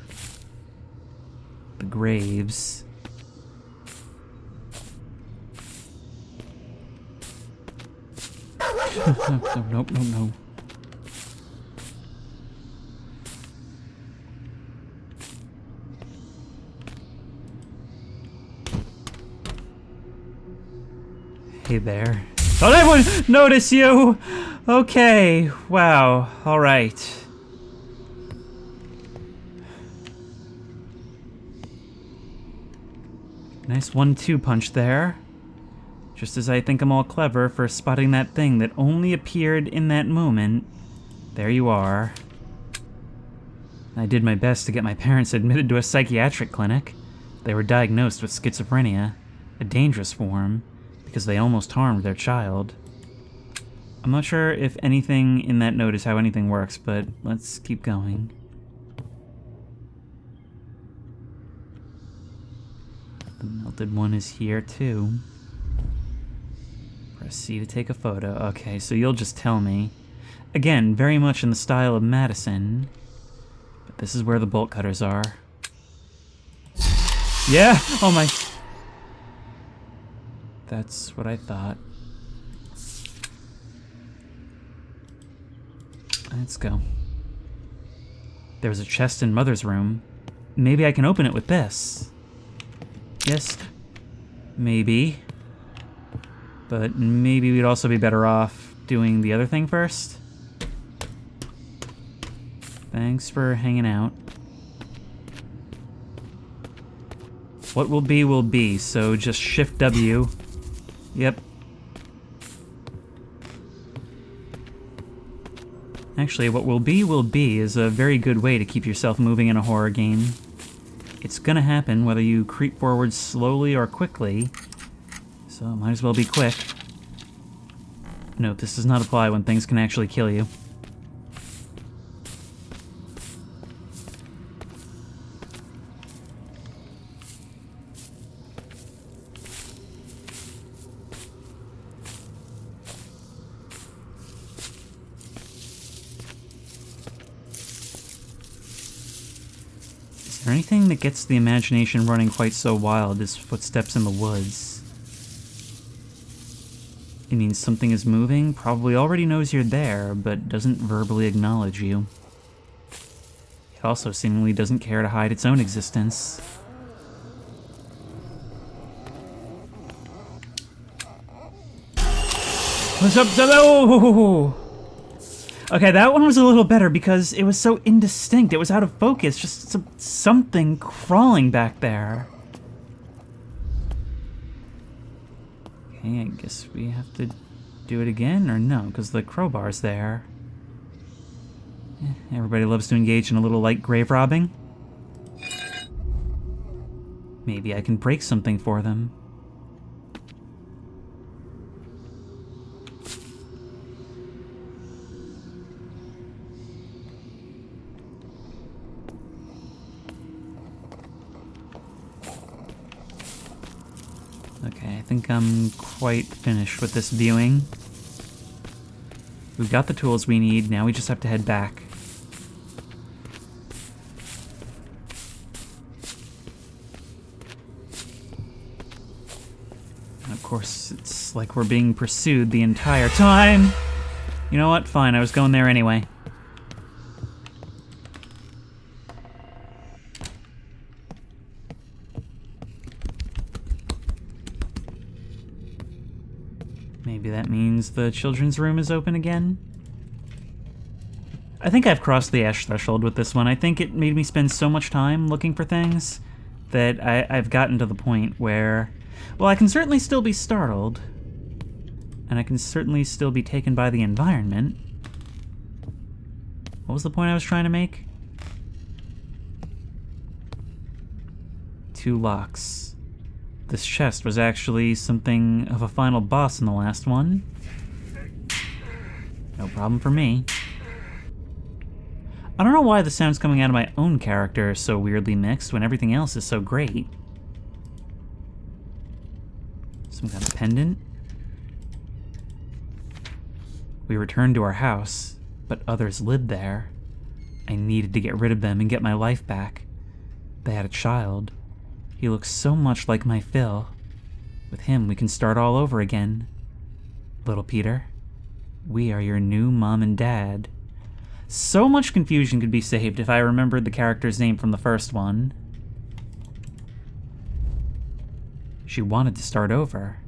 Speaker 1: the graves. No. Hey there. Thought I would notice you! Okay, wow, alright. Nice 1-2 punch there. Just as I think I'm all clever for spotting that thing that only appeared in that moment, there you are. I did my best to get my parents admitted to a psychiatric clinic. They were diagnosed with schizophrenia, a dangerous form, because they almost harmed their child. I'm not sure if anything in that note is how anything works, but let's keep going. The melted one is here too. Press C to take a photo. Okay, so you'll just tell me. Again, very much in the style of Madison. But this is where the bolt cutters are. Yeah! Oh my... That's what I thought. Let's go. There's a chest in Mother's room. Maybe I can open it with this. Yes. Maybe. But maybe we'd also be better off doing the other thing first. Thanks for hanging out. What will be, so just Shift W. Yep. Actually, what will be is a very good way to keep yourself moving in a horror game. It's gonna happen whether you creep forward slowly or quickly, so it might as well be quick. Note, this does not apply when things can actually kill you. Is there anything that gets the imagination running quite so wild as footsteps in the woods? It means something is moving, probably already knows you're there, but doesn't verbally acknowledge you. It also seemingly doesn't care to hide its own existence. What's up, hello? Okay, that one was a little better because it was so indistinct. It was out of focus. Just something crawling back there. Okay, I guess we have to do it again, or no, because the crowbar's there. Everybody loves to engage in a little light grave robbing. Maybe I can break something for them. Okay, I think I'm quite finished with this viewing. We've got the tools we need, now we just have to head back. And of course, it's like we're being pursued the entire time. You know what? Fine, I was going there anyway. Maybe that means the children's room is open again? I think I've crossed the ash threshold with this one. I think it made me spend so much time looking for things that I've gotten to the point where, well, I can certainly still be startled, and I can certainly still be taken by the environment. What was the point I was trying to make? 2 locks. This chest was actually something of a final boss in the last one. No problem for me. I don't know why the sounds coming out of my own character are so weirdly mixed when everything else is so great. Some kind of pendant. We returned to our house, but others lived there. I needed to get rid of them and get my life back. They had a child. He looks so much like my Phil. With him, we can start all over again. Little Peter, we are your new mom and dad. So much confusion could be saved if I remembered the character's name from the first one. She wanted to start over,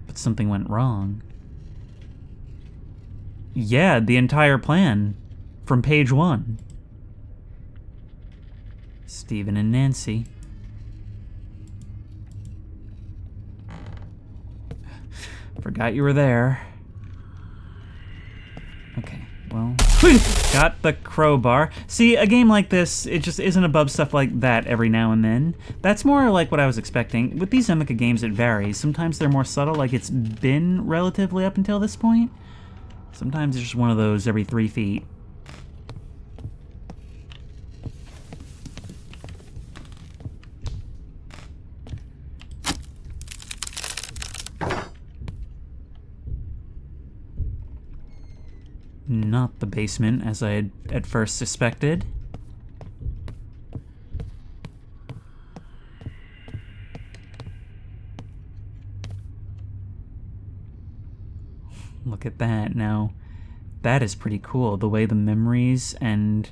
Speaker 1: but something went wrong. Yeah, the entire plan, from page 1. Stephen and Nancy. Forgot you were there. Okay, well... Got the crowbar. See, a game like this, it just isn't above stuff like that every now and then. That's more like what I was expecting. With these Emeka games, it varies. Sometimes they're more subtle, like it's been relatively up until this point. Sometimes it's just one of those every 3 feet. Not the basement, as I had at first suspected. Look at that. Now, that is pretty cool. The way the memories and,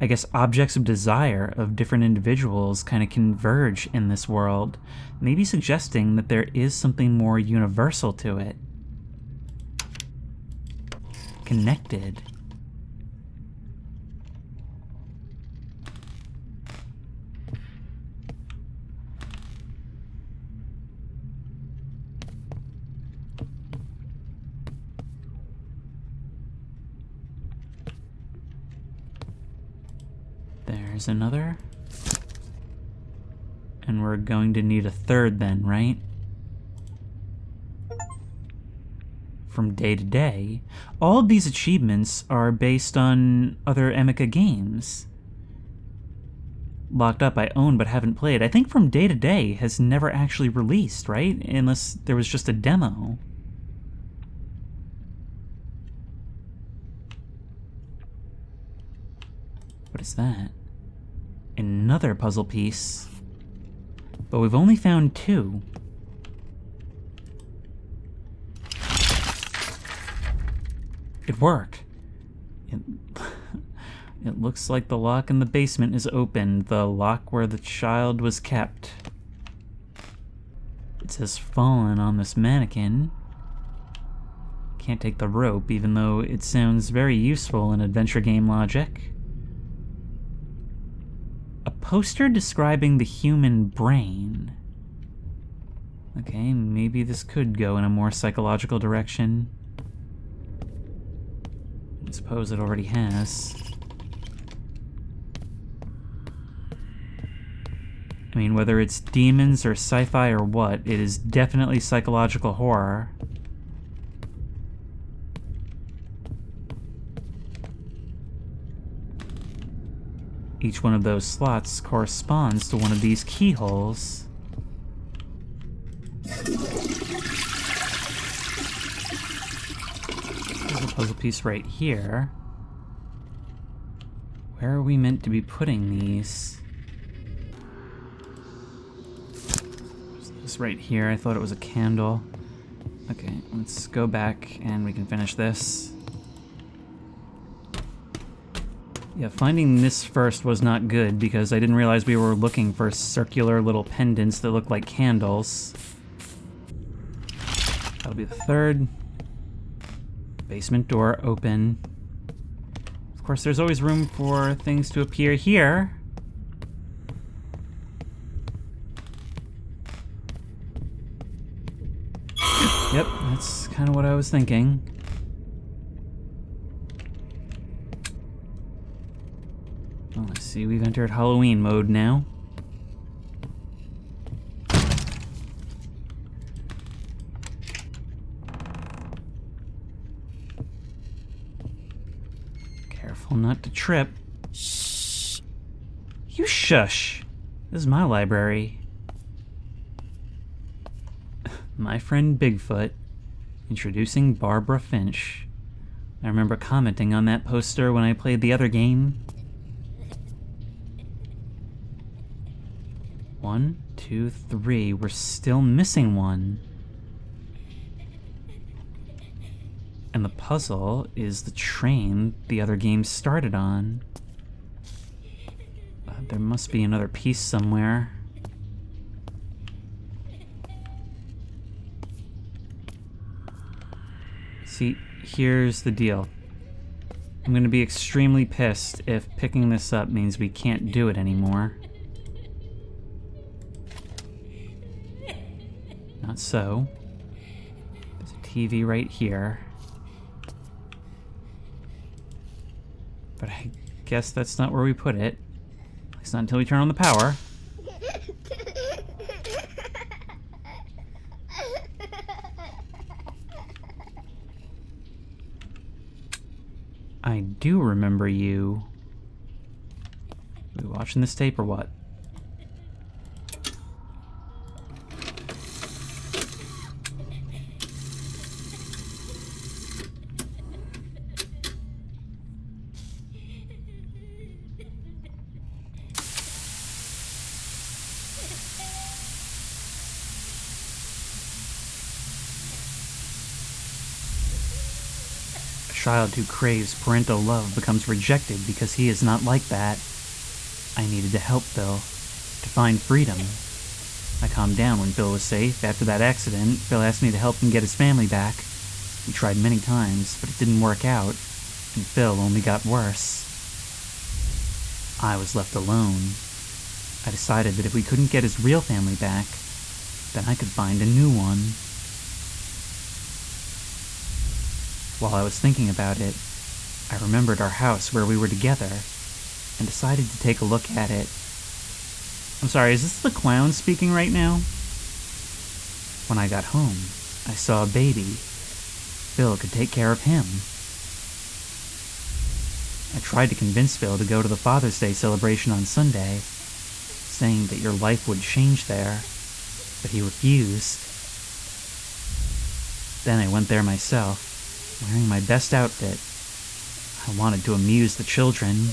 Speaker 1: I guess, objects of desire of different individuals kind of converge in this world, maybe suggesting that there is something more universal to it. Connected. There's another. And we're going to need a third then, right? From day to day. All of these achievements are based on other Emeka games. Locked Up I own but haven't played. I think From Day to Day has never actually released, right? Unless there was just a demo. What is that? Another puzzle piece. But we've only found 2. It worked. It looks like the lock in the basement is open, the lock where the child was kept. It says fallen on this mannequin. Can't take the rope, even though it sounds very useful in adventure game logic. A poster describing the human brain. Okay, maybe this could go in a more psychological direction. I suppose it already has. I mean, whether it's demons or sci-fi or what, it is definitely psychological horror. Each one of those slots corresponds to one of these keyholes. There's a puzzle piece right here. Where are we meant to be putting these? There's this right here. I thought it was a candle. Okay, let's go back and we can finish this. Yeah, finding this first was not good because I didn't realize we were looking for circular little pendants that look like candles. That'll be the third. Basement door open. Of course, there's always room for things to appear here. Yep, that's kind of what I was thinking. Well, let's see, we've entered Halloween mode now. Careful not to trip. Shh! You shush! This is my library. My friend Bigfoot, introducing Barbara Finch. I remember commenting on that poster when I played the other game. 1, 2, 3. We're still missing one. And the puzzle is the train the other game started on. There must be another piece somewhere. See, here's the deal. I'm gonna be extremely pissed if picking this up means we can't do it anymore. Not so. There's TV right here. But I guess that's not where we put it. At least not until we turn on the power. I do remember you. Are we watching this tape or what? A child who craves parental love becomes rejected because he is not like that. I needed to help Bill, to find freedom. I calmed down when Bill was safe. After that accident, Bill asked me to help him get his family back. We tried many times, but it didn't work out, and Phil only got worse. I was left alone. I decided that if we couldn't get his real family back, then I could find a new one. While I was thinking about it, I remembered our house where we were together, and decided to take a look at it. I'm sorry, is this the clown speaking right now? When I got home, I saw a baby. Phil could take care of him. I tried to convince Phil to go to the Father's Day celebration on Sunday, saying that your life would change there, but he refused. Then I went there myself, wearing my best outfit. I wanted to amuse the children.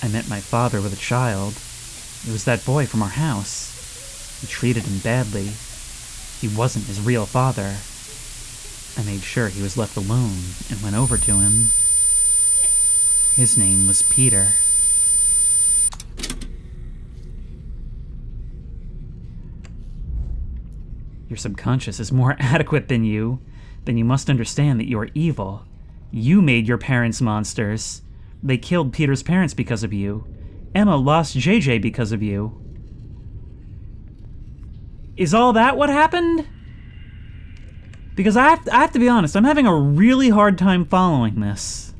Speaker 1: I met my father with a child. It was that boy from our house. He treated him badly. He wasn't his real father. I made sure he was left alone and went over to him. His name was Peter. Your subconscious is more adequate than you. Then you must understand that you are evil. You made your parents monsters. They killed Peter's parents because of you. Emma lost JJ because of you. Is all that what happened? Because I have to be honest, I'm having a really hard time following this.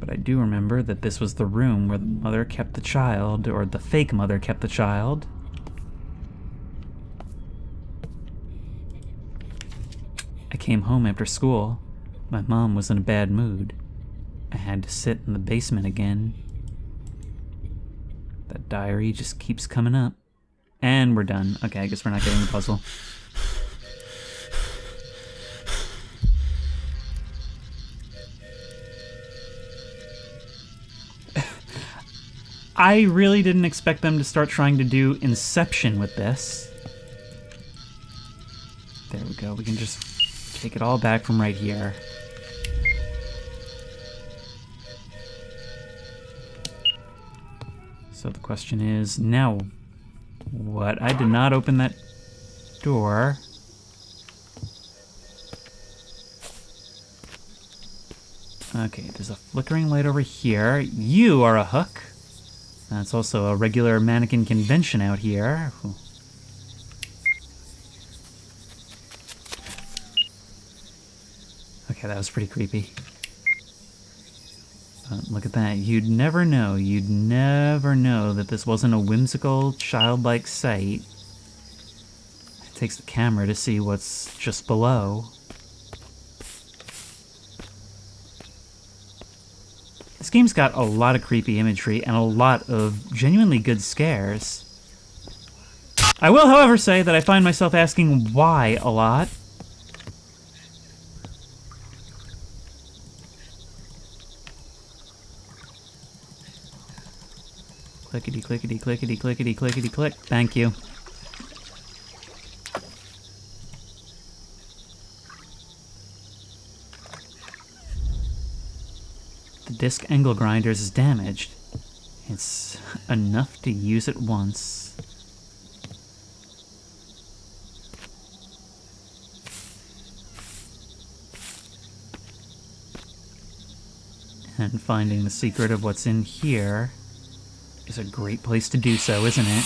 Speaker 1: But I do remember that this was the room where the mother kept the child, or the fake mother kept the child. I came home after school. My mom was in a bad mood. I had to sit in the basement again. That diary just keeps coming up. And we're done. Okay, I guess we're not getting the puzzle. I really didn't expect them to start trying to do Inception with this. There we go. We can just take it all back from right here. So the question is, now what? I did not open that door. Okay, there's a flickering light over here. You are a hook. That's also a regular mannequin convention out here. Okay, that was pretty creepy. Look at that. You'd never know that this wasn't a whimsical, childlike sight. It takes the camera to see what's just below. This game's got a lot of creepy imagery and a lot of genuinely good scares. I will, however, say that I find myself asking why a lot. Clickety, clickety, clickety, clickety, clickety, click. Thank you. The disc angle grinders is damaged. It's enough to use it once. And finding the secret of what's in here is a great place to do so, isn't it?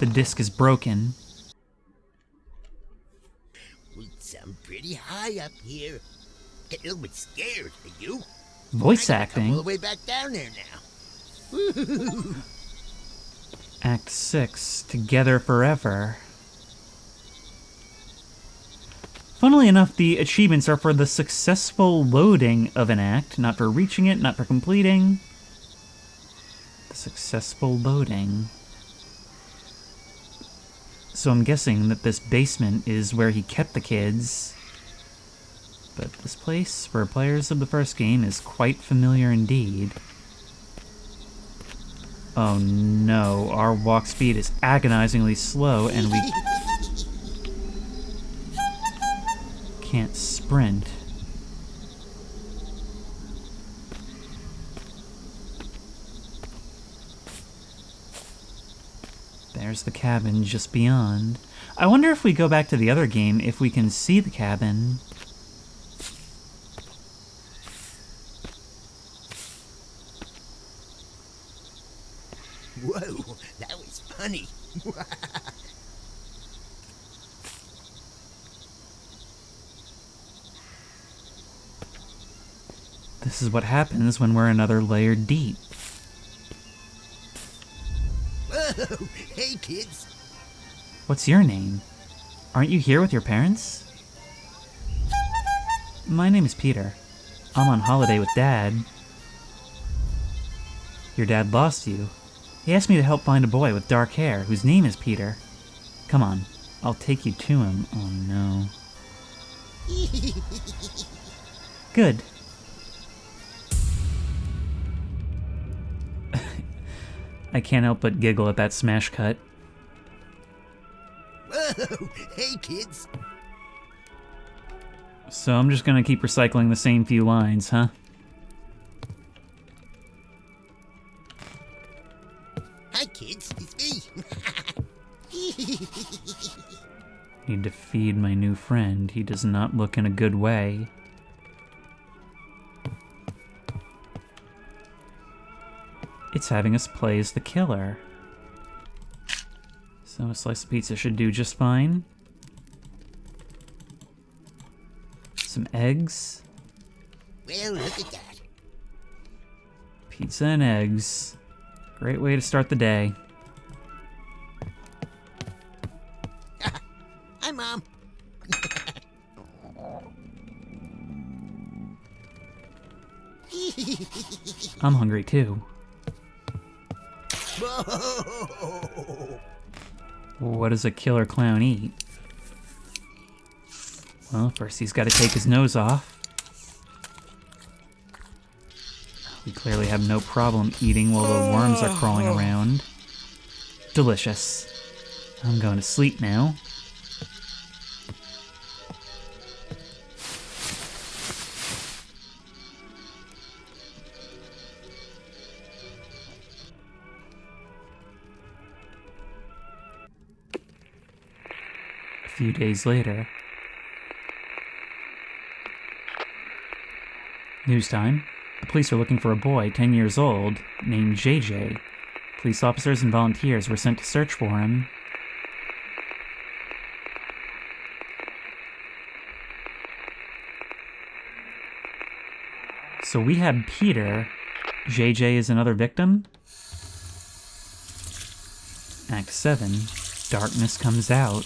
Speaker 1: The disc is broken.
Speaker 2: It's pretty high up here. Get a little bit scared, are you?
Speaker 1: Voice
Speaker 2: Come all
Speaker 1: acting.
Speaker 2: the way back down there now.
Speaker 1: Act 6, Together Forever. Funnily enough, the achievements are for the successful loading of an act, not for reaching it, not for completing. The successful loading. So I'm guessing that this basement is where he kept the kids. But this place, for players of the first game, is quite familiar indeed. Oh no, our walk speed is agonizingly slow and we can't sprint. There's the cabin just beyond. I wonder if we go back to the other game, if we can see the cabin.
Speaker 2: Whoa, that was funny.
Speaker 1: This is what happens when we're another layer deep.
Speaker 2: Whoa, hey kids.
Speaker 1: What's your name? Aren't you here with your parents? My name is Peter. I'm on holiday with Dad. Your dad lost you. He asked me to help find a boy with dark hair whose name is Peter. Come on, I'll take you to him. Oh no. Good. I can't help but giggle at that smash cut.
Speaker 2: Whoa, hey kids.
Speaker 1: So I'm just gonna keep recycling the same few lines, huh?
Speaker 2: Hi kids, it's me.
Speaker 1: Need to feed my new friend. He does not look in a good way. It's having us play as the killer. So a slice of pizza should do just fine. Some eggs.
Speaker 2: Well, look at that.
Speaker 1: Pizza and eggs. Great way to start the day.
Speaker 2: Hi, Mom.
Speaker 1: I'm hungry too.
Speaker 2: Whoa.
Speaker 1: What does a killer clown eat? Well, first he's got to take his nose off. We clearly have no problem eating while the worms are crawling around. Delicious. I'm going to sleep now. A few days later. News time. The police are looking for a boy, 10 years old, named JJ. Police officers and volunteers were sent to search for him. So we have Peter. JJ is another victim. Act 7. Darkness comes out.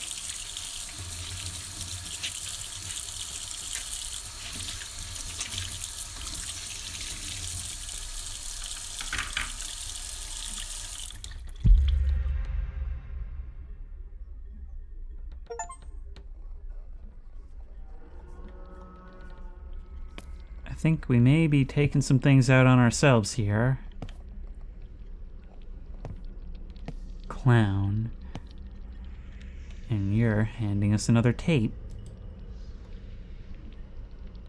Speaker 1: I think we may be taking some things out on ourselves here. Clown. And you're handing us another tape.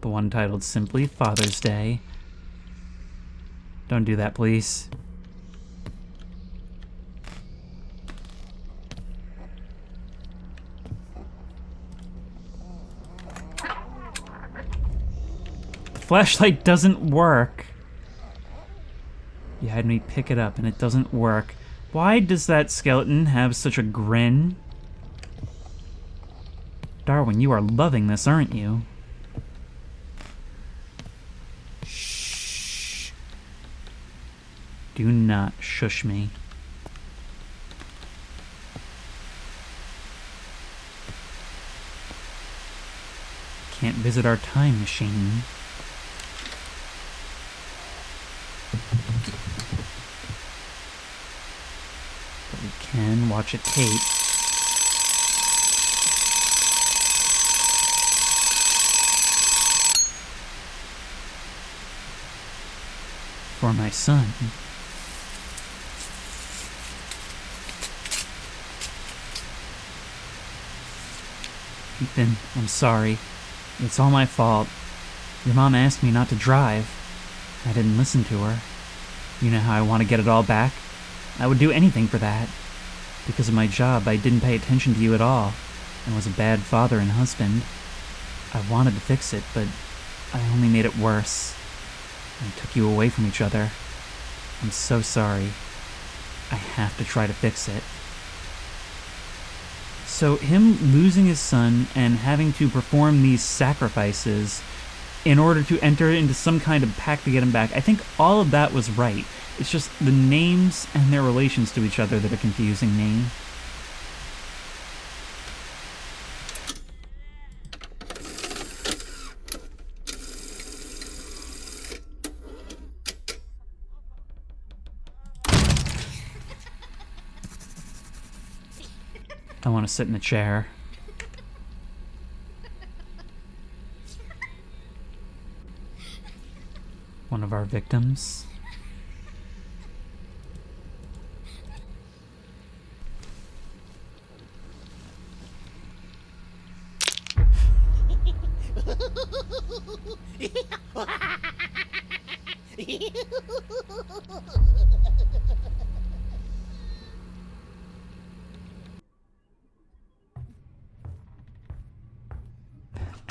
Speaker 1: The one titled simply Father's Day. Don't do that, please. Flashlight doesn't work. You had me pick it up and it doesn't work. Why does that skeleton have such a grin? Darwin, you are loving this, aren't you?
Speaker 2: Shh.
Speaker 1: Do not shush me. Can't visit our time machine. But we can watch a tape. For my son. Ethan, I'm sorry. It's all my fault. Your mom asked me not to drive. I didn't listen to her. You know how I want to get it all back? I would do anything for that. Because of my job, I didn't pay attention to you at all, and was a bad father and husband. I wanted to fix it, but I only made it worse. I took you away from each other. I'm so sorry. I have to try to fix it. So him losing his son and having to perform these sacrifices in order to enter into some kind of pact to get him back, I think all of that was right. It's just the names and their relations to each other that are confusing me. I want to sit in a chair. One of our victims.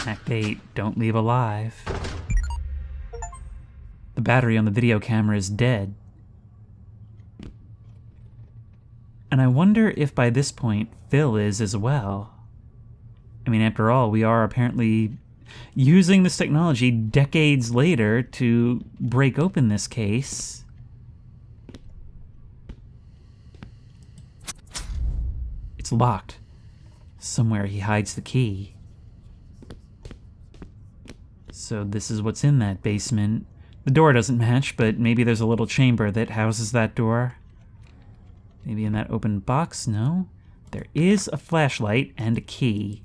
Speaker 1: Act 8, don't leave alive. The battery on the video camera is dead. And I wonder if by this point, Phil is as well. I mean, after all, we are apparently using this technology decades later to break open this case. It's locked. Somewhere he hides the key. So this is what's in that basement. The door doesn't match, but maybe there's a little chamber that houses that door. Maybe in that open box? No. There is a flashlight and a key.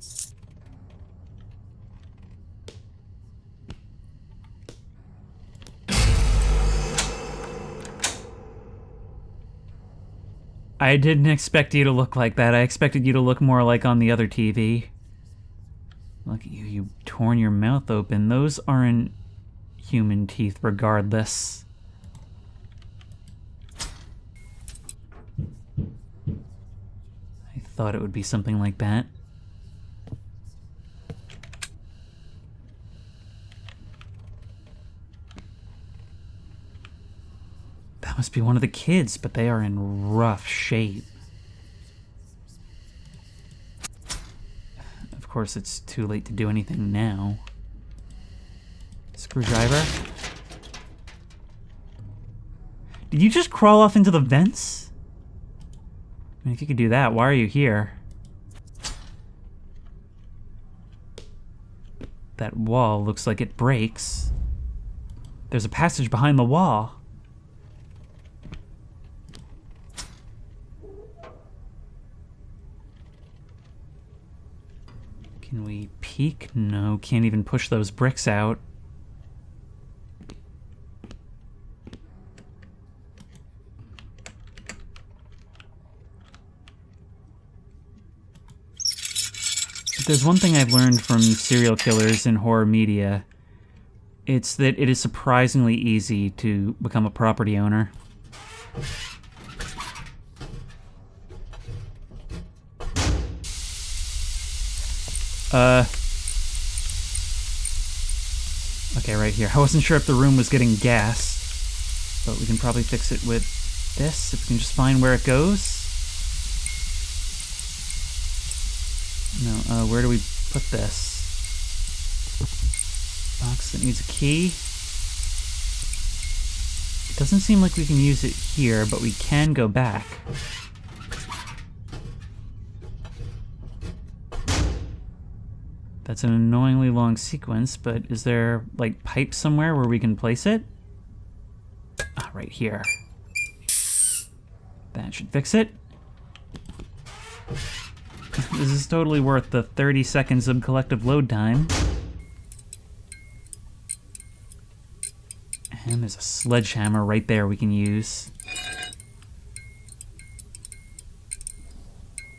Speaker 1: I didn't expect you to look like that. I expected you to look more like on the other TV. Look at you, you've torn your mouth open. Those aren't human teeth regardless. I thought it would be something like that. That must be one of the kids, but they are in rough shape. Of course, it's too late to do anything now. Screwdriver? Did you just crawl off into the vents? I mean, if you could do that, why are you here? That wall looks like it breaks. There's a passage behind the wall. Can we peek? No, can't even push those bricks out. If there's one thing I've learned from serial killers in horror media, it's that it is surprisingly easy to become a property owner. Okay, right here. I wasn't sure if the room was getting gas, but we can probably fix it with this, if we can just find where it goes. No, where do we put this? Box that needs a key. It doesn't seem like we can use it here, but we can go back. That's an annoyingly long sequence, but is there, like, pipe somewhere where we can place it? Ah, right here. That should fix it. This is totally worth the 30 seconds of collective load time. And there's a sledgehammer right there we can use.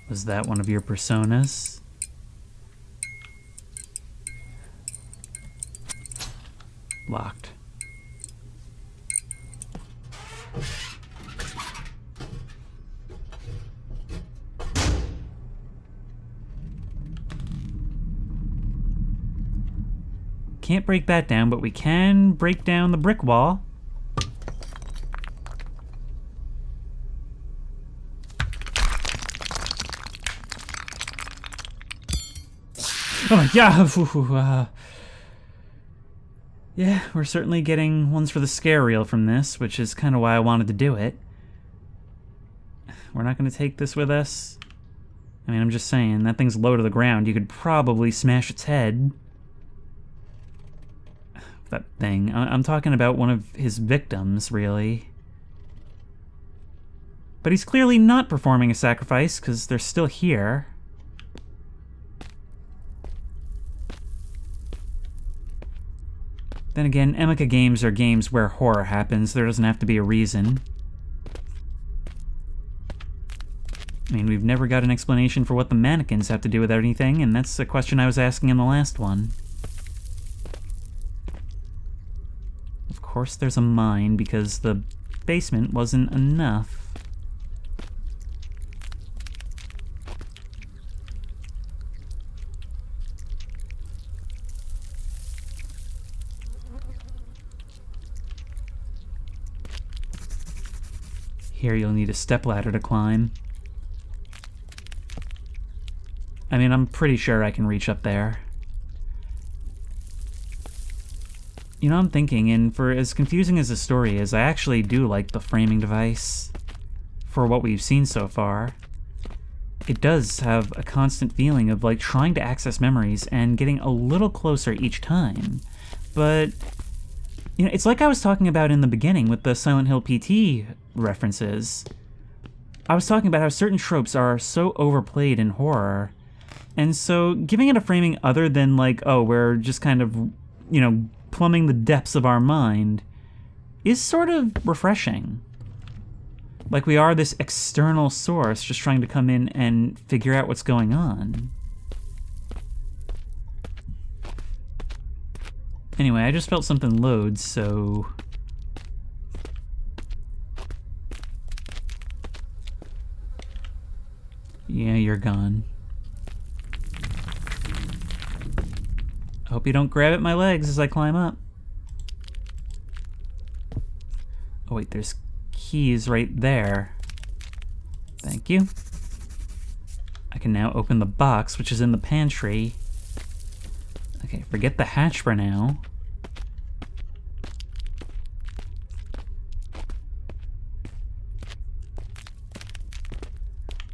Speaker 1: Was that one of your personas? Locked. Can't break that down, but we can break down the brick wall. Oh yeah, yeah, we're certainly getting ones for the scare reel from this, which is kind of why I wanted to do it. We're not going to take this with us. I mean, I'm just saying, that thing's low to the ground. You could probably smash its head. That thing. I'm talking about one of his victims, really. But he's clearly not performing a sacrifice, because they're still here. Then again, Emika games are games where horror happens. There doesn't have to be a reason. I mean, we've never got an explanation for what the mannequins have to do with anything, and that's a question I was asking in the last one. Of course there's a mine, because the basement wasn't enough. Here you'll need a stepladder to climb. I mean, I'm pretty sure I can reach up there. You know, I'm thinking, and for as confusing as the story is, I actually do like the framing device for what we've seen so far. It does have a constant feeling of, like, trying to access memories and getting a little closer each time. But, you know, it's like I was talking about in the beginning with the Silent Hill PT references. I was talking about how certain tropes are so overplayed in horror, and so giving it a framing other than, like, oh, we're just kind of, you know, plumbing the depths of our mind is sort of refreshing. Like we are this external source just trying to come in and figure out what's going on. Anyway, I just felt something load, so... yeah, you're gone. I hope you don't grab at my legs as I climb up. Oh wait, there's keys right there. Thank you. I can now open the box, which is in the pantry. Okay, forget the hatch for now.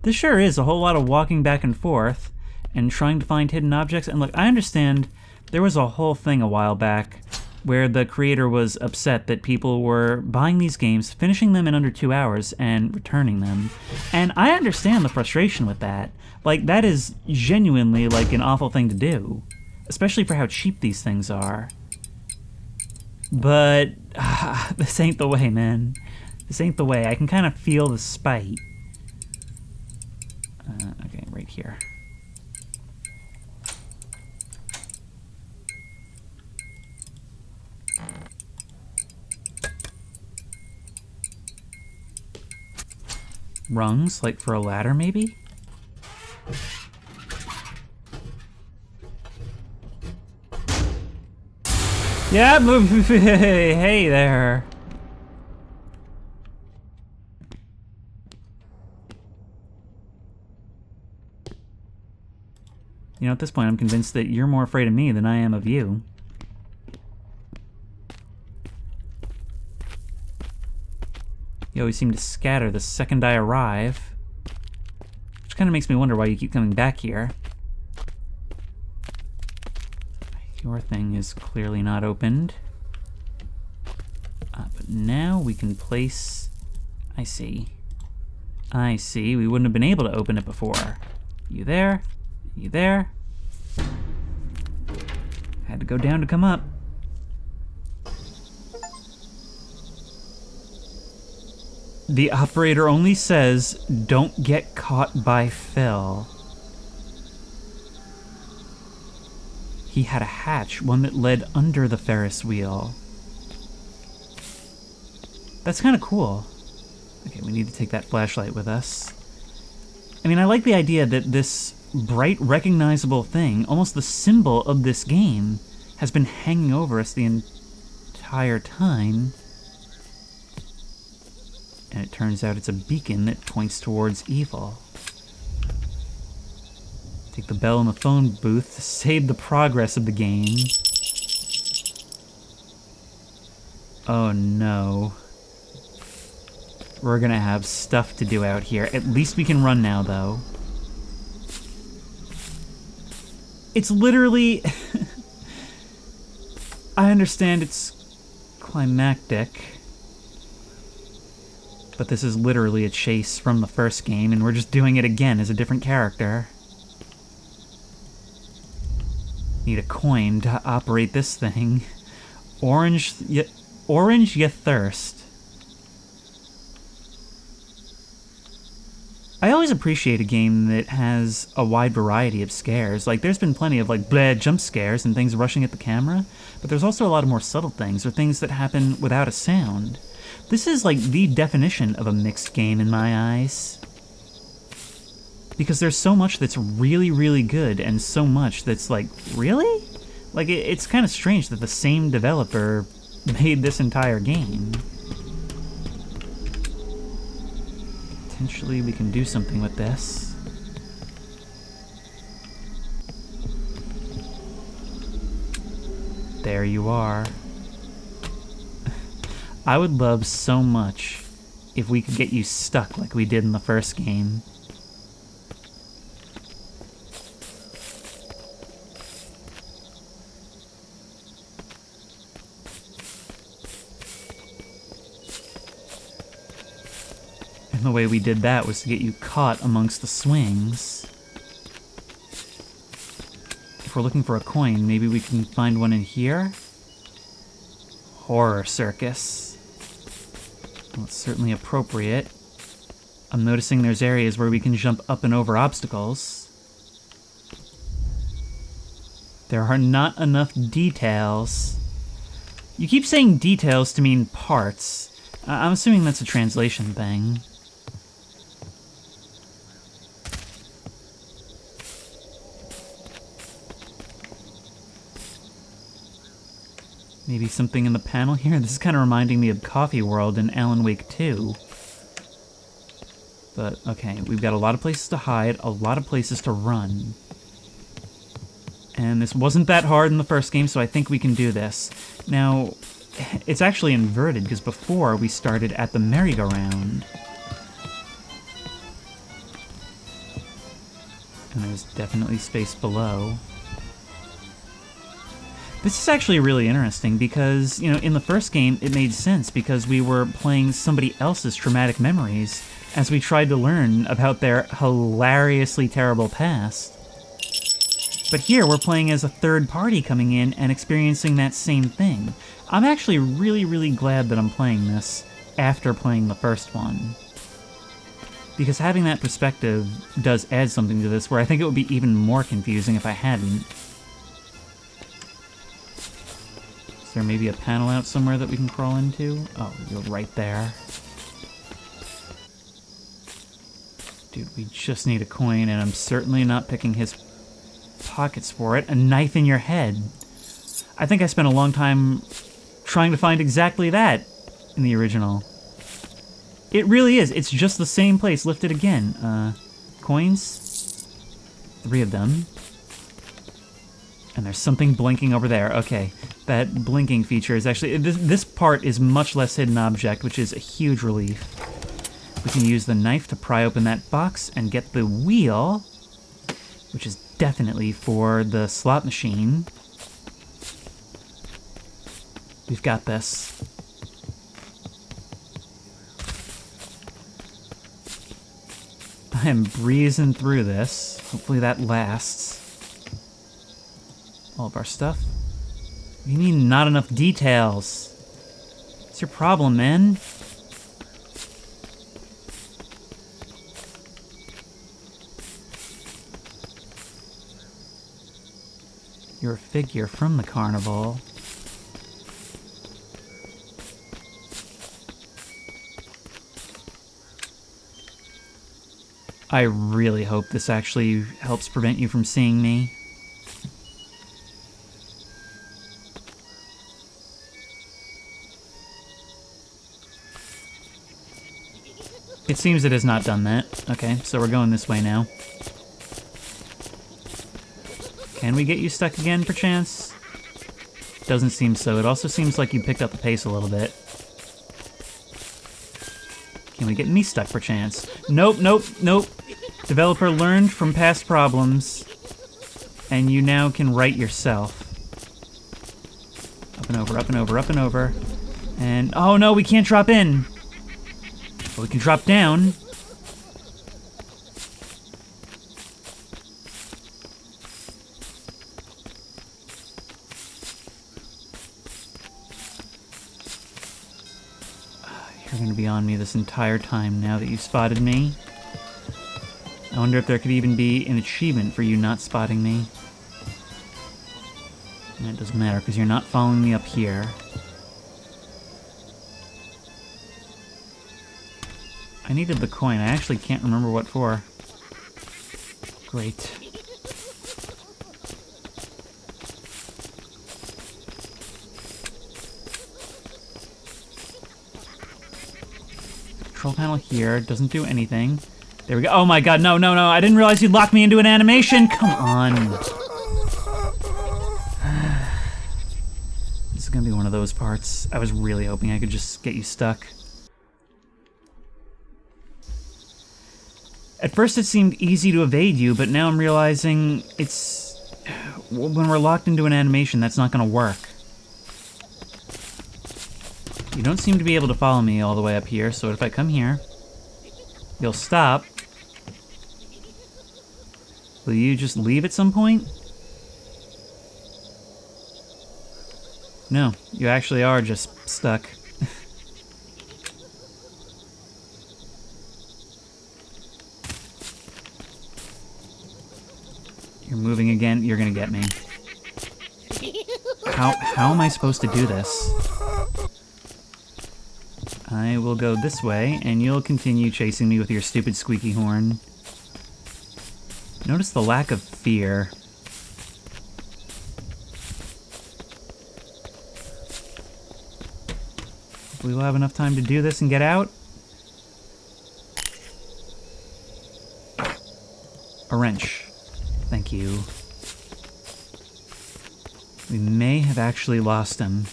Speaker 1: This sure is a whole lot of walking back and forth and trying to find hidden objects. And look, I understand there was a whole thing a while back where the creator was upset that people were buying these games, finishing them in under 2 hours, and returning them. And I understand the frustration with that. Like, that is genuinely, like, an awful thing to do. Especially for how cheap these things are. But, this ain't the way, man. This ain't the way. I can kind of feel the spite. Okay, right here. Rungs, like for a ladder, maybe? Yeah, move. Hey there. You know, at this point, I'm convinced that you're more afraid of me than I am of you. You always seem to scatter the second I arrive. Which kind of makes me wonder why you keep coming back here. Your thing is clearly not opened. But now we can place... I see. I see. We wouldn't have been able to open it before. You there? You there? Had to go down to come up. The operator only says, "Don't get caught by Phil." He had a hatch, one that led under the Ferris wheel. That's kind of cool. Okay, we need to take that flashlight with us. I mean, I like the idea that this bright, recognizable thing, almost the symbol of this game, has been hanging over us the entire time. And it turns out it's a beacon that points towards evil. Take the bell in the phone booth to save the progress of the game. Oh no. We're gonna have stuff to do out here. At least we can run now, though. It's literally... I understand it's climactic. But this is literally a chase from the first game, and we're just doing it again as a different character. Need a coin to operate this thing. Orange you thirst. I always appreciate a game that has a wide variety of scares. Like, there's been plenty of, like, bleh jump scares and things rushing at the camera, but there's also a lot of more subtle things, or things that happen without a sound. This is, like, the definition of a mixed game in my eyes. Because there's so much that's really, really good, and so much that's, like, really? Like, it's kind of strange that the same developer made this entire game. Potentially we can do something with this. There you are. I would love so much if we could get you stuck like we did in the first game. And the way we did that was to get you caught amongst the swings. If we're looking for a coin, maybe we can find one in here? Horror circus. Well, it's certainly appropriate. I'm noticing there's areas where we can jump up and over obstacles. There are not enough details. You keep saying details to mean parts. I'm assuming that's a translation thing. Maybe something in the panel here? This is kind of reminding me of Coffee World in Alan Wake 2. But, okay, we've got a lot of places to hide, a lot of places to run. And this wasn't that hard in the first game, so I think we can do this. Now, it's actually inverted, because before we started at the merry-go-round. And there's definitely space below. This is actually really interesting because, you know, in the first game it made sense because we were playing somebody else's traumatic memories as we tried to learn about their hilariously terrible past. But here we're playing as a third party coming in and experiencing that same thing. I'm actually really, really glad that I'm playing this after playing the first one. Because having that perspective does add something to this where I think it would be even more confusing if I hadn't. Is there maybe a panel out somewhere that we can crawl into? Oh, you're right there. Dude, we just need a coin, and I'm certainly not picking his pockets for it. A knife in your head. I think I spent a long time trying to find exactly that in the original. It really is. It's just the same place lifted again. Coins? 3 of them. And there's something blinking over there. Okay, that blinking feature is actually... This part is much less hidden object, which is a huge relief. We can use the knife to pry open that box and get the wheel, which is definitely for the slot machine. We've got this. I am breezing through this. Hopefully that lasts. All of our stuff. What do you mean, not enough details? What's your problem, man? You're a figure from the carnival. I really hope this actually helps prevent you from seeing me. It seems it has not done that. Okay, so we're going this way now. Can we get you stuck again, perchance? Doesn't seem so. It also seems like you picked up the pace a little bit. Can we get me stuck, perchance? Nope, nope, nope. Developer learned from past problems, and you now can write yourself. Up and over, up and over, up and over. And, oh no, we can't drop in. But we can drop down. You're gonna be on me this entire time now that you've spotted me. I wonder if there could even be an achievement for you not spotting me. And it doesn't matter because you're not following me up here. I needed the coin. I actually can't remember what for. Great. Control panel here. Doesn't do anything. There we go. Oh my god, no, no, no. I didn't realize you'd lock me into an animation. Come on. This is gonna be one of those parts. I was really hoping I could just get you stuck. At first it seemed easy to evade you, but now I'm realizing it's... when we're locked into an animation, that's not gonna work. You don't seem to be able to follow me all the way up here, so if I come here, you'll stop. Will you just leave at some point? No, you actually are just stuck. You're moving again, you're gonna get me. How am I supposed to do this? I will go this way, and you'll continue chasing me with your stupid squeaky horn. Notice the lack of fear. Hopefully we'll have enough time to do this and get out. A wrench. Thank you. We may have actually lost him.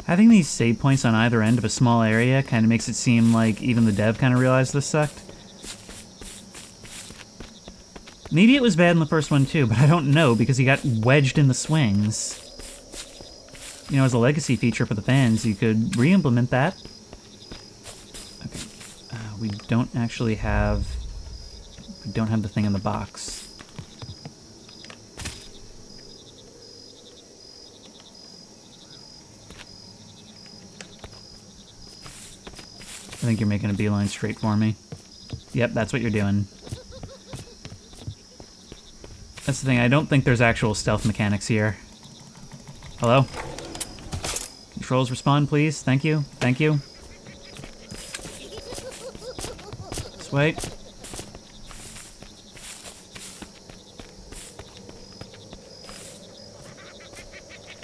Speaker 1: Having these save points on either end of a small area kind of makes it seem like even the dev kind of realized this sucked. Maybe it was bad in the first one too, but I don't know because he got wedged in the swings. You know, as a legacy feature for the fans, you could re-implement that. Okay, we don't actually have... we don't have the thing in the box. I think you're making a beeline straight for me. Yep, that's what you're doing. That's the thing, I don't think there's actual stealth mechanics here. Hello? Controls respond, please. Thank you. Thank you. Just wait.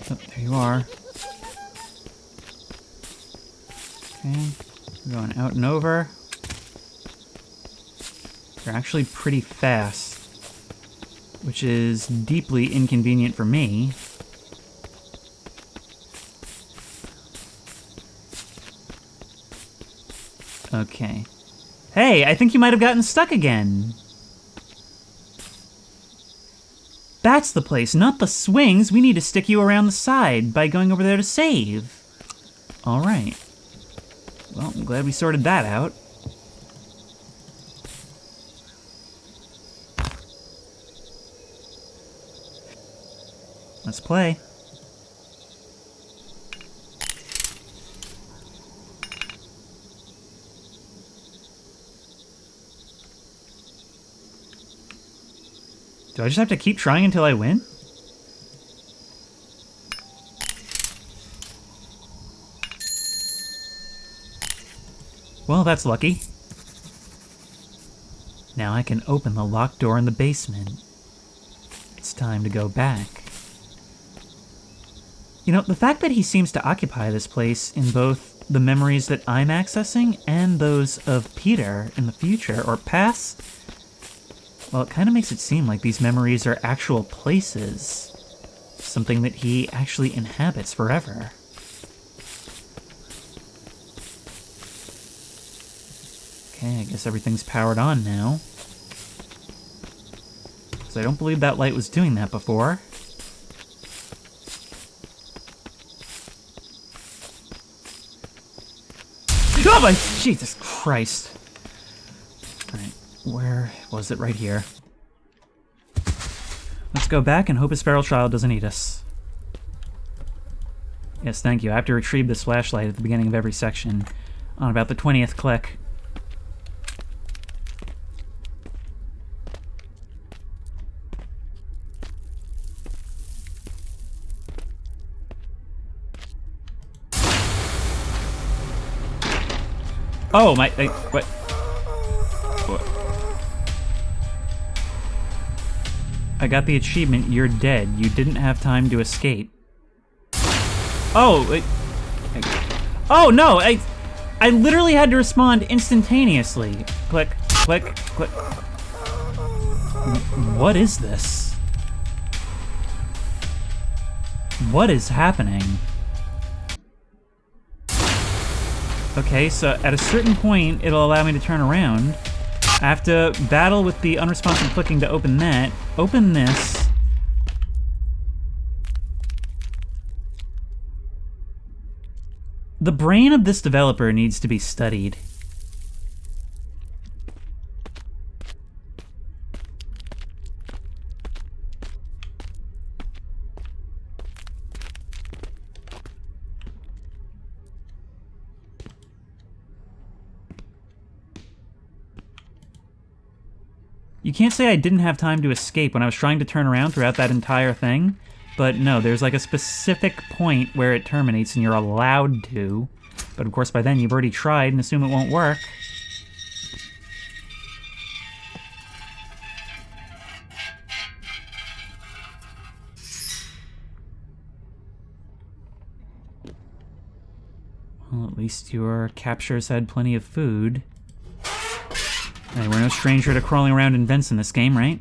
Speaker 1: Oh, there you are. Okay. We're going out and over. You're actually pretty fast. which is deeply inconvenient for me. Okay. Hey, I think you might have gotten stuck again. That's the place, not the swings. We need to stick you around the side by going over there to save. All right. Well, I'm glad we sorted that out. Let's play. Do I just have to keep trying until I win? Well, that's lucky. Now I can open the locked door in the basement. It's time to go back. You know, the fact that he seems to occupy this place in both the memories that I'm accessing and those of Peter in the future or past, well, it kind of makes it seem like these memories are actual places. Something that he actually inhabits forever. Okay, I guess everything's powered on now. So I don't believe that light was doing that before. Oh my, Jesus Christ. Alright, where was it? Right here. Let's go back and hope his feral child doesn't eat us. Yes, thank you. I have to retrieve this flashlight at the beginning of every section on about the 20th click. Oh, my... what? I got the achievement, you're dead. You didn't have time to escape. Oh, oh no, I literally had to respond instantaneously. Click, click, click. What is this? What is happening? Okay, so at a certain point, it'll allow me to turn around. I have to battle with the unresponsive clicking to open that. Open this. The brain of this developer needs to be studied. You can't say I didn't have time to escape when I was trying to turn around throughout that entire thing, but no, there's like a specific point where it terminates and you're allowed to. But of course by then you've already tried and assume it won't work. Well, at least your captures had plenty of food. Hey, we're no stranger to crawling around in vents in this game, right?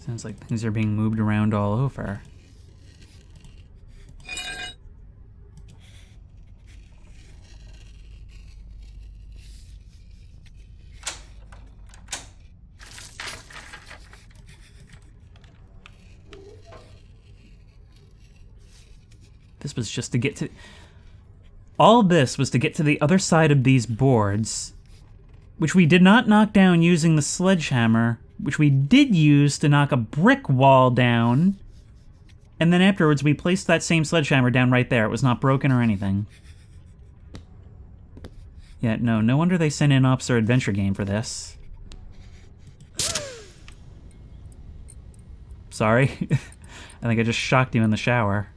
Speaker 1: Sounds like things are being moved around all over. This was just to get to... All of this was to get to the other side of these boards, which we did not knock down using the sledgehammer, which we did use to knock a brick wall down, and then afterwards we placed that same sledgehammer down right there. It was not broken or anything. Yeah, no wonder they sent in Officer Adventure Game for this. Sorry. I think I just shocked you in the shower.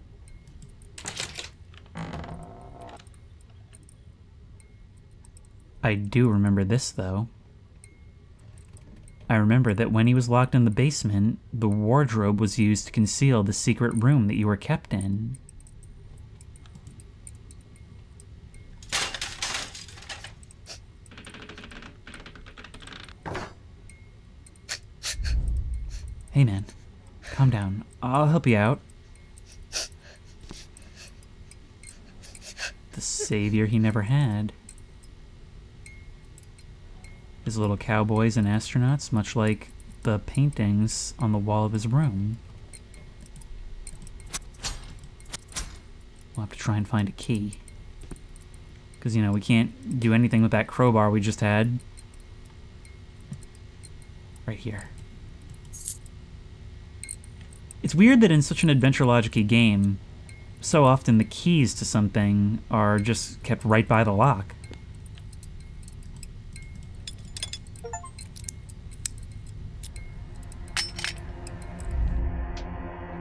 Speaker 1: I do remember this, though. I remember that when he was locked in the basement, the wardrobe was used to conceal the secret room that you were kept in. Hey man, calm down. I'll help you out. The savior he never had. His little cowboys and astronauts, much like the paintings on the wall of his room. We'll have to try and find a key. Because, you know, we can't do anything with that crowbar we just had. Right here. It's weird that in such an adventure logic-y game, so often the keys to something are just kept right by the lock.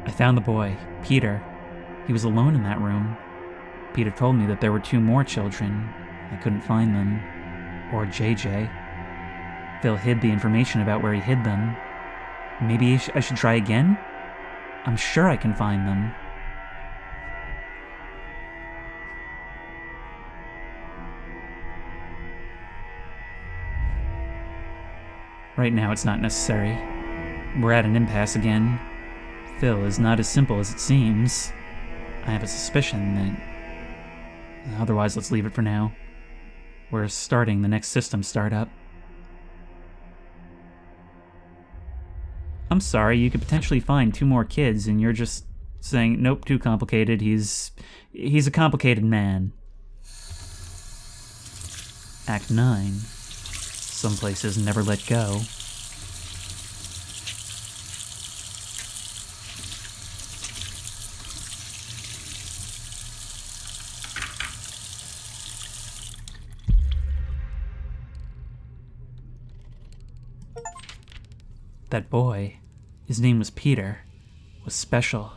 Speaker 1: I found the boy, Peter. He was alone in that room. Peter told me that there were 2 more children. I couldn't find them. Or JJ. Phil hid the information about where he hid them. Maybe I should try again? I'm sure I can find them. Right now it's not necessary. We're at an impasse again. Phil is not as simple as it seems. I have a suspicion that... Otherwise, let's leave it for now. We're starting the next system startup. I'm sorry, you could potentially find 2 more kids, and you're just saying, nope, too complicated. He's a complicated man. Act 9. Some places never let go. That boy, his name was Peter, was special.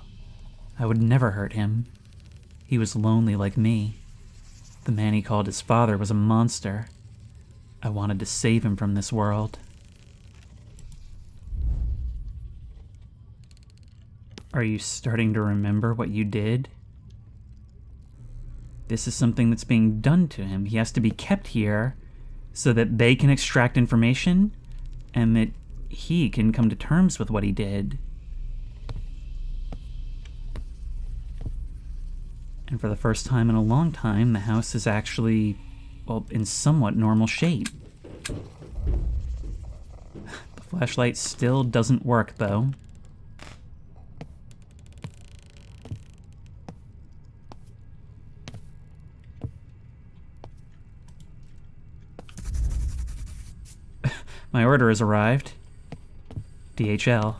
Speaker 1: I would never hurt him. He was lonely like me. The man he called his father was a monster. I wanted to save him from this world. Are you starting to remember what you did? This is something that's being done to him. He has to be kept here so that they can extract information and that he can come to terms with what he did. And for the first time in a long time, the house is actually, well, in somewhat normal shape. The flashlight still doesn't work, though. My order has arrived. DHL.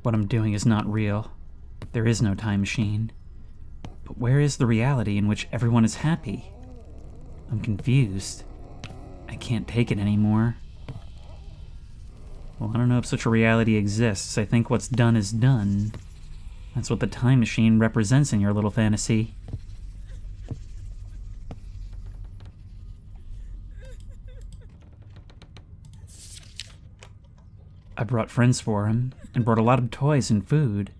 Speaker 1: What I'm doing is not real. There is no time machine. But where is the reality in which everyone is happy? I'm confused. I can't take it anymore. Well, I don't know if such a reality exists. I think what's done is done. That's what the time machine represents in your little fantasy. I brought friends for him, and brought a lot of toys and food.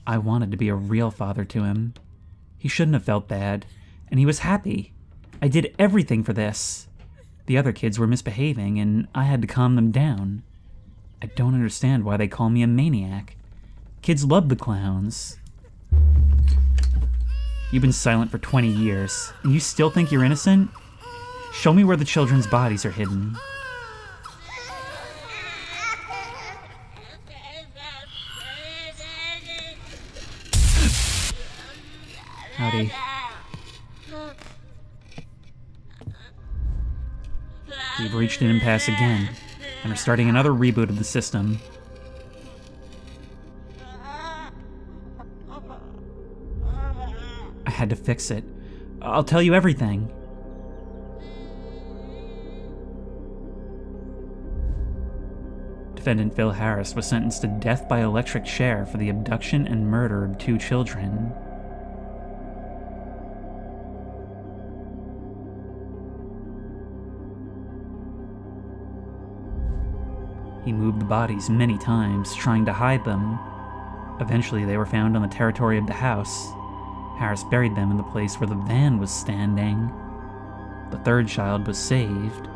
Speaker 1: I wanted to be a real father to him. He shouldn't have felt bad, and he was happy. I did everything for this. The other kids were misbehaving, and I had to calm them down. I don't understand why they call me a maniac. Kids love the clowns. You've been silent for 20 years, and you still think you're innocent? Show me where the children's bodies are hidden. Howdy. We've reached an impasse again, and are starting another reboot of the system. I had to fix it. I'll tell you everything. Defendant Phil Harris was sentenced to death by electric chair for the abduction and murder of 2 children. He moved the bodies many times, trying to hide them. Eventually, they were found on the territory of the house. Harris buried them in the place where the van was standing. The third child was saved.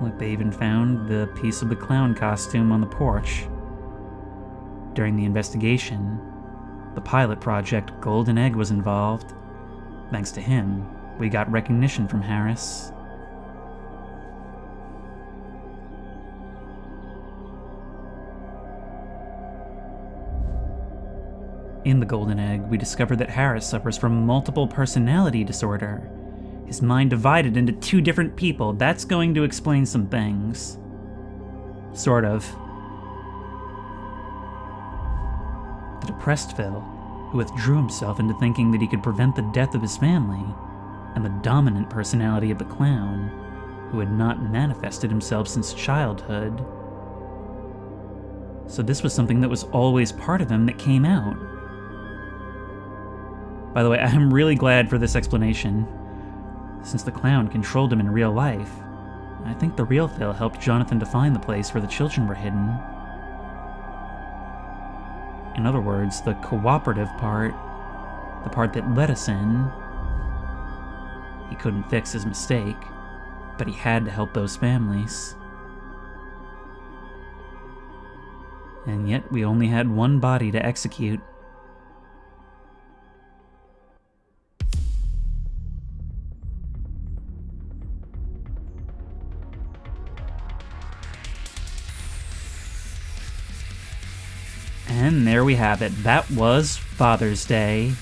Speaker 1: Look, they even found the piece of the clown costume on the porch. During the investigation, the pilot project Golden Egg was involved. Thanks to him, we got recognition from Harris. In the Golden Egg, we discovered that Harris suffers from multiple personality disorder. His mind divided into two different people. That's going to explain some things. Sort of. The depressed Phil, who withdrew himself into thinking that he could prevent the death of his family, and the dominant personality of the clown, who had not manifested himself since childhood. So this was something that was always part of him that came out. By the way, I'm really glad for this explanation. Since the clown controlled him in real life, I think the real Phil helped Jonathan to find the place where the children were hidden. In other words, the cooperative part, the part that let us in. He couldn't fix his mistake, but he had to help those families. And yet we only had one body to execute. And there we have it. That was Father's Day.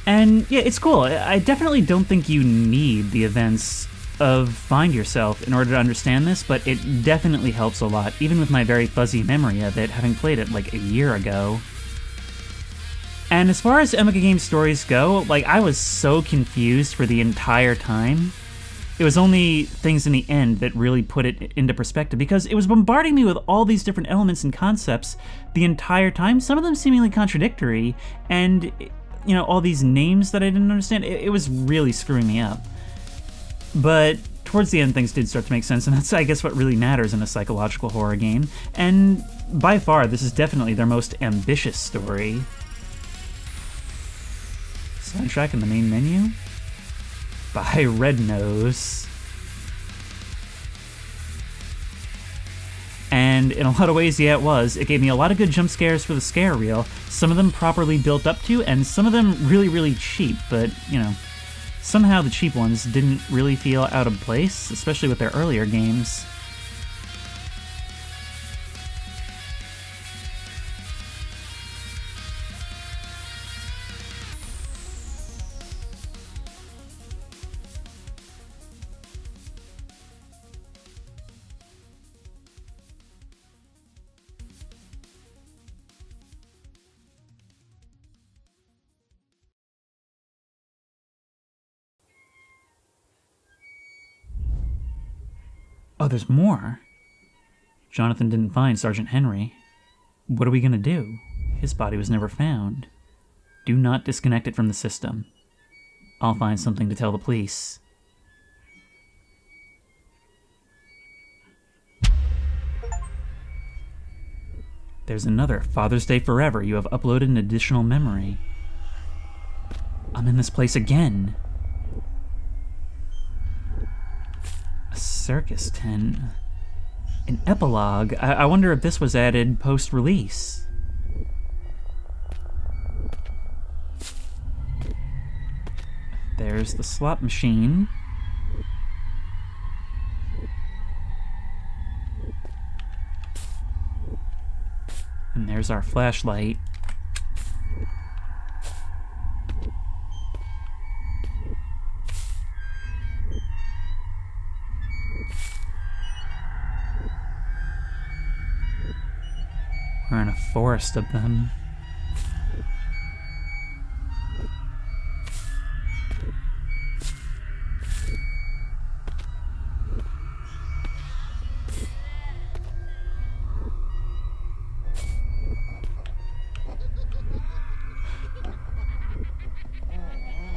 Speaker 1: And yeah, it's cool. I definitely don't think you need the events of Find Yourself in order to understand this, but it definitely helps a lot, even with my very fuzzy memory of it, having played it like a year ago. And as far as Emeka Game stories go, like, I was so confused for the entire time. It was only things in the end that really put it into perspective, because it was bombarding me with all these different elements and concepts the entire time, some of them seemingly contradictory, and, you know, all these names that I didn't understand. It was really screwing me up. But towards the end, things did start to make sense, and that's, I guess, what really matters in a psychological horror game. And by far, this is definitely their most ambitious story. Soundtrack in the main menu? By Red Nose. And in a lot of ways, yeah, it was. It gave me a lot of good jump scares for the scare reel. Some of them properly built up to, and some of them really, really cheap. But, you know, somehow the cheap ones didn't really feel out of place, especially with their earlier games. Oh, there's more. Jonathan didn't find Sergeant Henry. What are we gonna do? His body was never found. Do not disconnect it from the system. I'll find something to tell the police. There's another Father's Day Forever. You have uploaded an additional memory. I'm in this place again. Circus tent. An epilogue. I wonder if this was added post-release. There's the slot machine. And there's our flashlight. We're in a forest of them.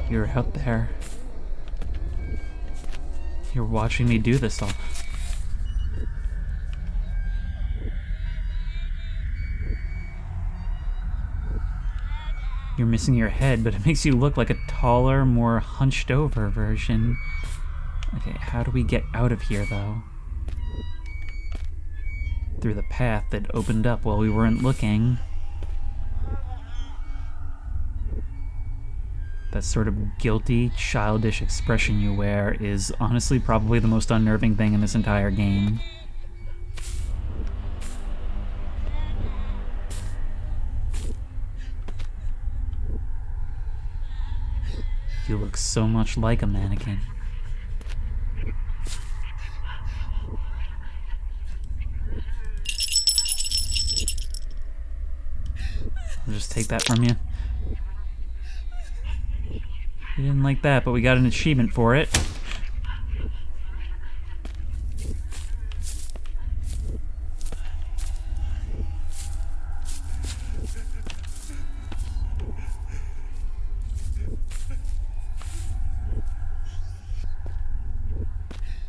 Speaker 1: You're out there. You're watching me do this all. You're missing your head, but it makes you look like a taller, more hunched over version. Okay, how do we get out of here, though? Through the path that opened up while we weren't looking. That sort of guilty, childish expression you wear is honestly probably the most unnerving thing in this entire game. You look so much like a mannequin. I'll just take that from you. We didn't like that, but we got an achievement for it.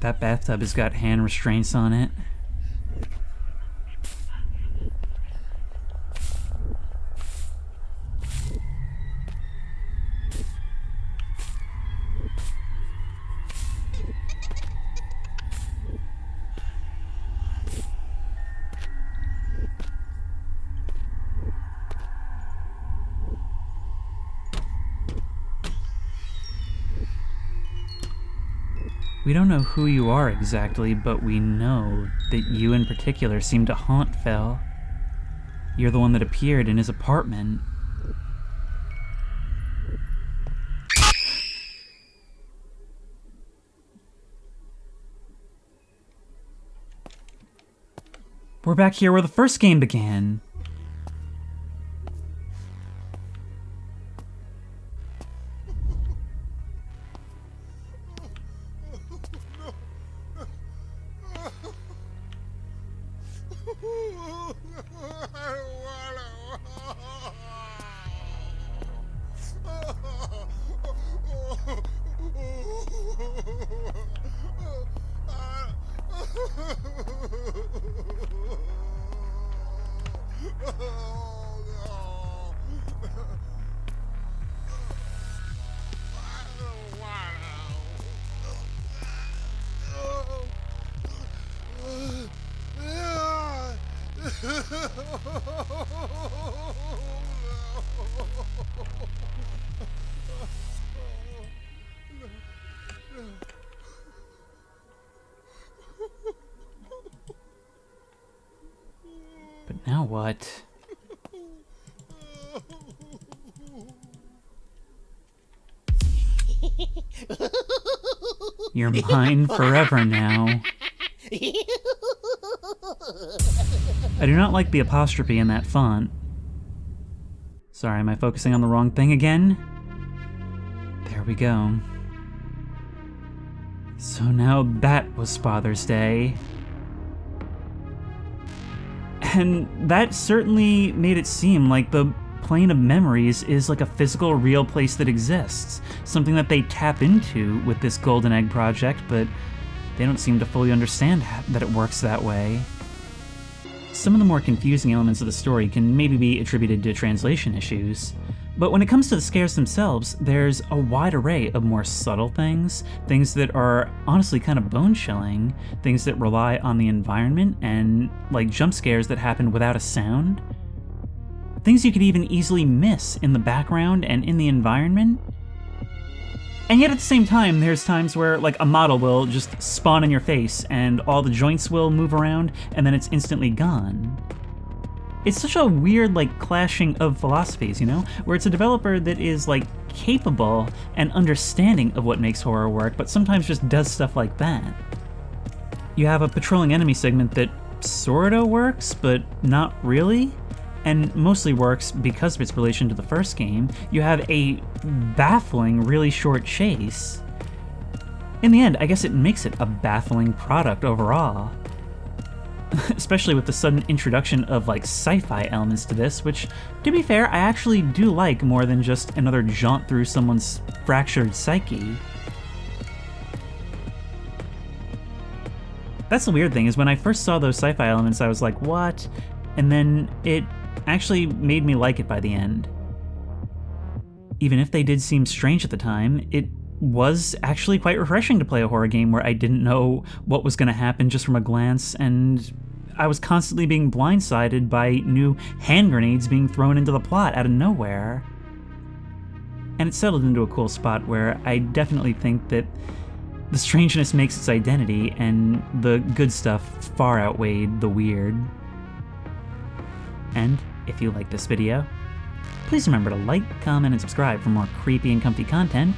Speaker 1: That bathtub has got hand restraints on it. We don't know who you are exactly, but we know that you in particular seem to haunt Phil. You're the one that appeared in his apartment. We're back here where the first game began. But now what? You're mine forever now. I do not like the apostrophe in that font. Sorry, am I focusing on the wrong thing again? There we go. So now that was Father's Day. And that certainly made it seem like the plane of memories is like a physical, real place that exists. Something that they tap into with this Golden Egg project, but they don't seem to fully understand that it works that way. Some of the more confusing elements of the story can maybe be attributed to translation issues, but when it comes to the scares themselves, there's a wide array of more subtle things that are honestly kind of bone-chilling, things that rely on the environment, and like jump scares that happen without a sound. Things you could even easily miss in the background and in the environment. And yet at the same time, there's times where like a model will just spawn in your face and all the joints will move around and then it's instantly gone. It's such a weird like clashing of philosophies, you know? Where it's a developer that is like capable and understanding of what makes horror work, but sometimes just does stuff like that. You have a patrolling enemy segment that sorta works, but not really. And mostly works because of its relation to the first game. You have a baffling, really short chase. In the end, I guess it makes it a baffling product overall. Especially with the sudden introduction of like sci-fi elements to this, which, to be fair, I actually do like more than just another jaunt through someone's fractured psyche. That's the weird thing, is when I first saw those sci-fi elements, I was like, what? And then it actually made me like it by the end. Even if they did seem strange at the time, it was actually quite refreshing to play a horror game where I didn't know what was going to happen just from a glance, and I was constantly being blindsided by new hand grenades being thrown into the plot out of nowhere. And it settled into a cool spot where I definitely think that the strangeness makes its identity, and the good stuff far outweighed the weird. And if you like this video, please remember to like, comment, and subscribe for more creepy and comfy content.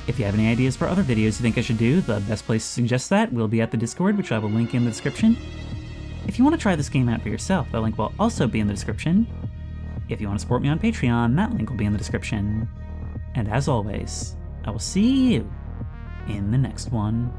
Speaker 1: If you have any ideas for other videos you think I should do, the best place to suggest that will be at the Discord, which I will link in the description. If you want to try this game out for yourself, the link will also be in the description. If you want to support me on Patreon, that link will be in the description. And as always, I will see you in the next one.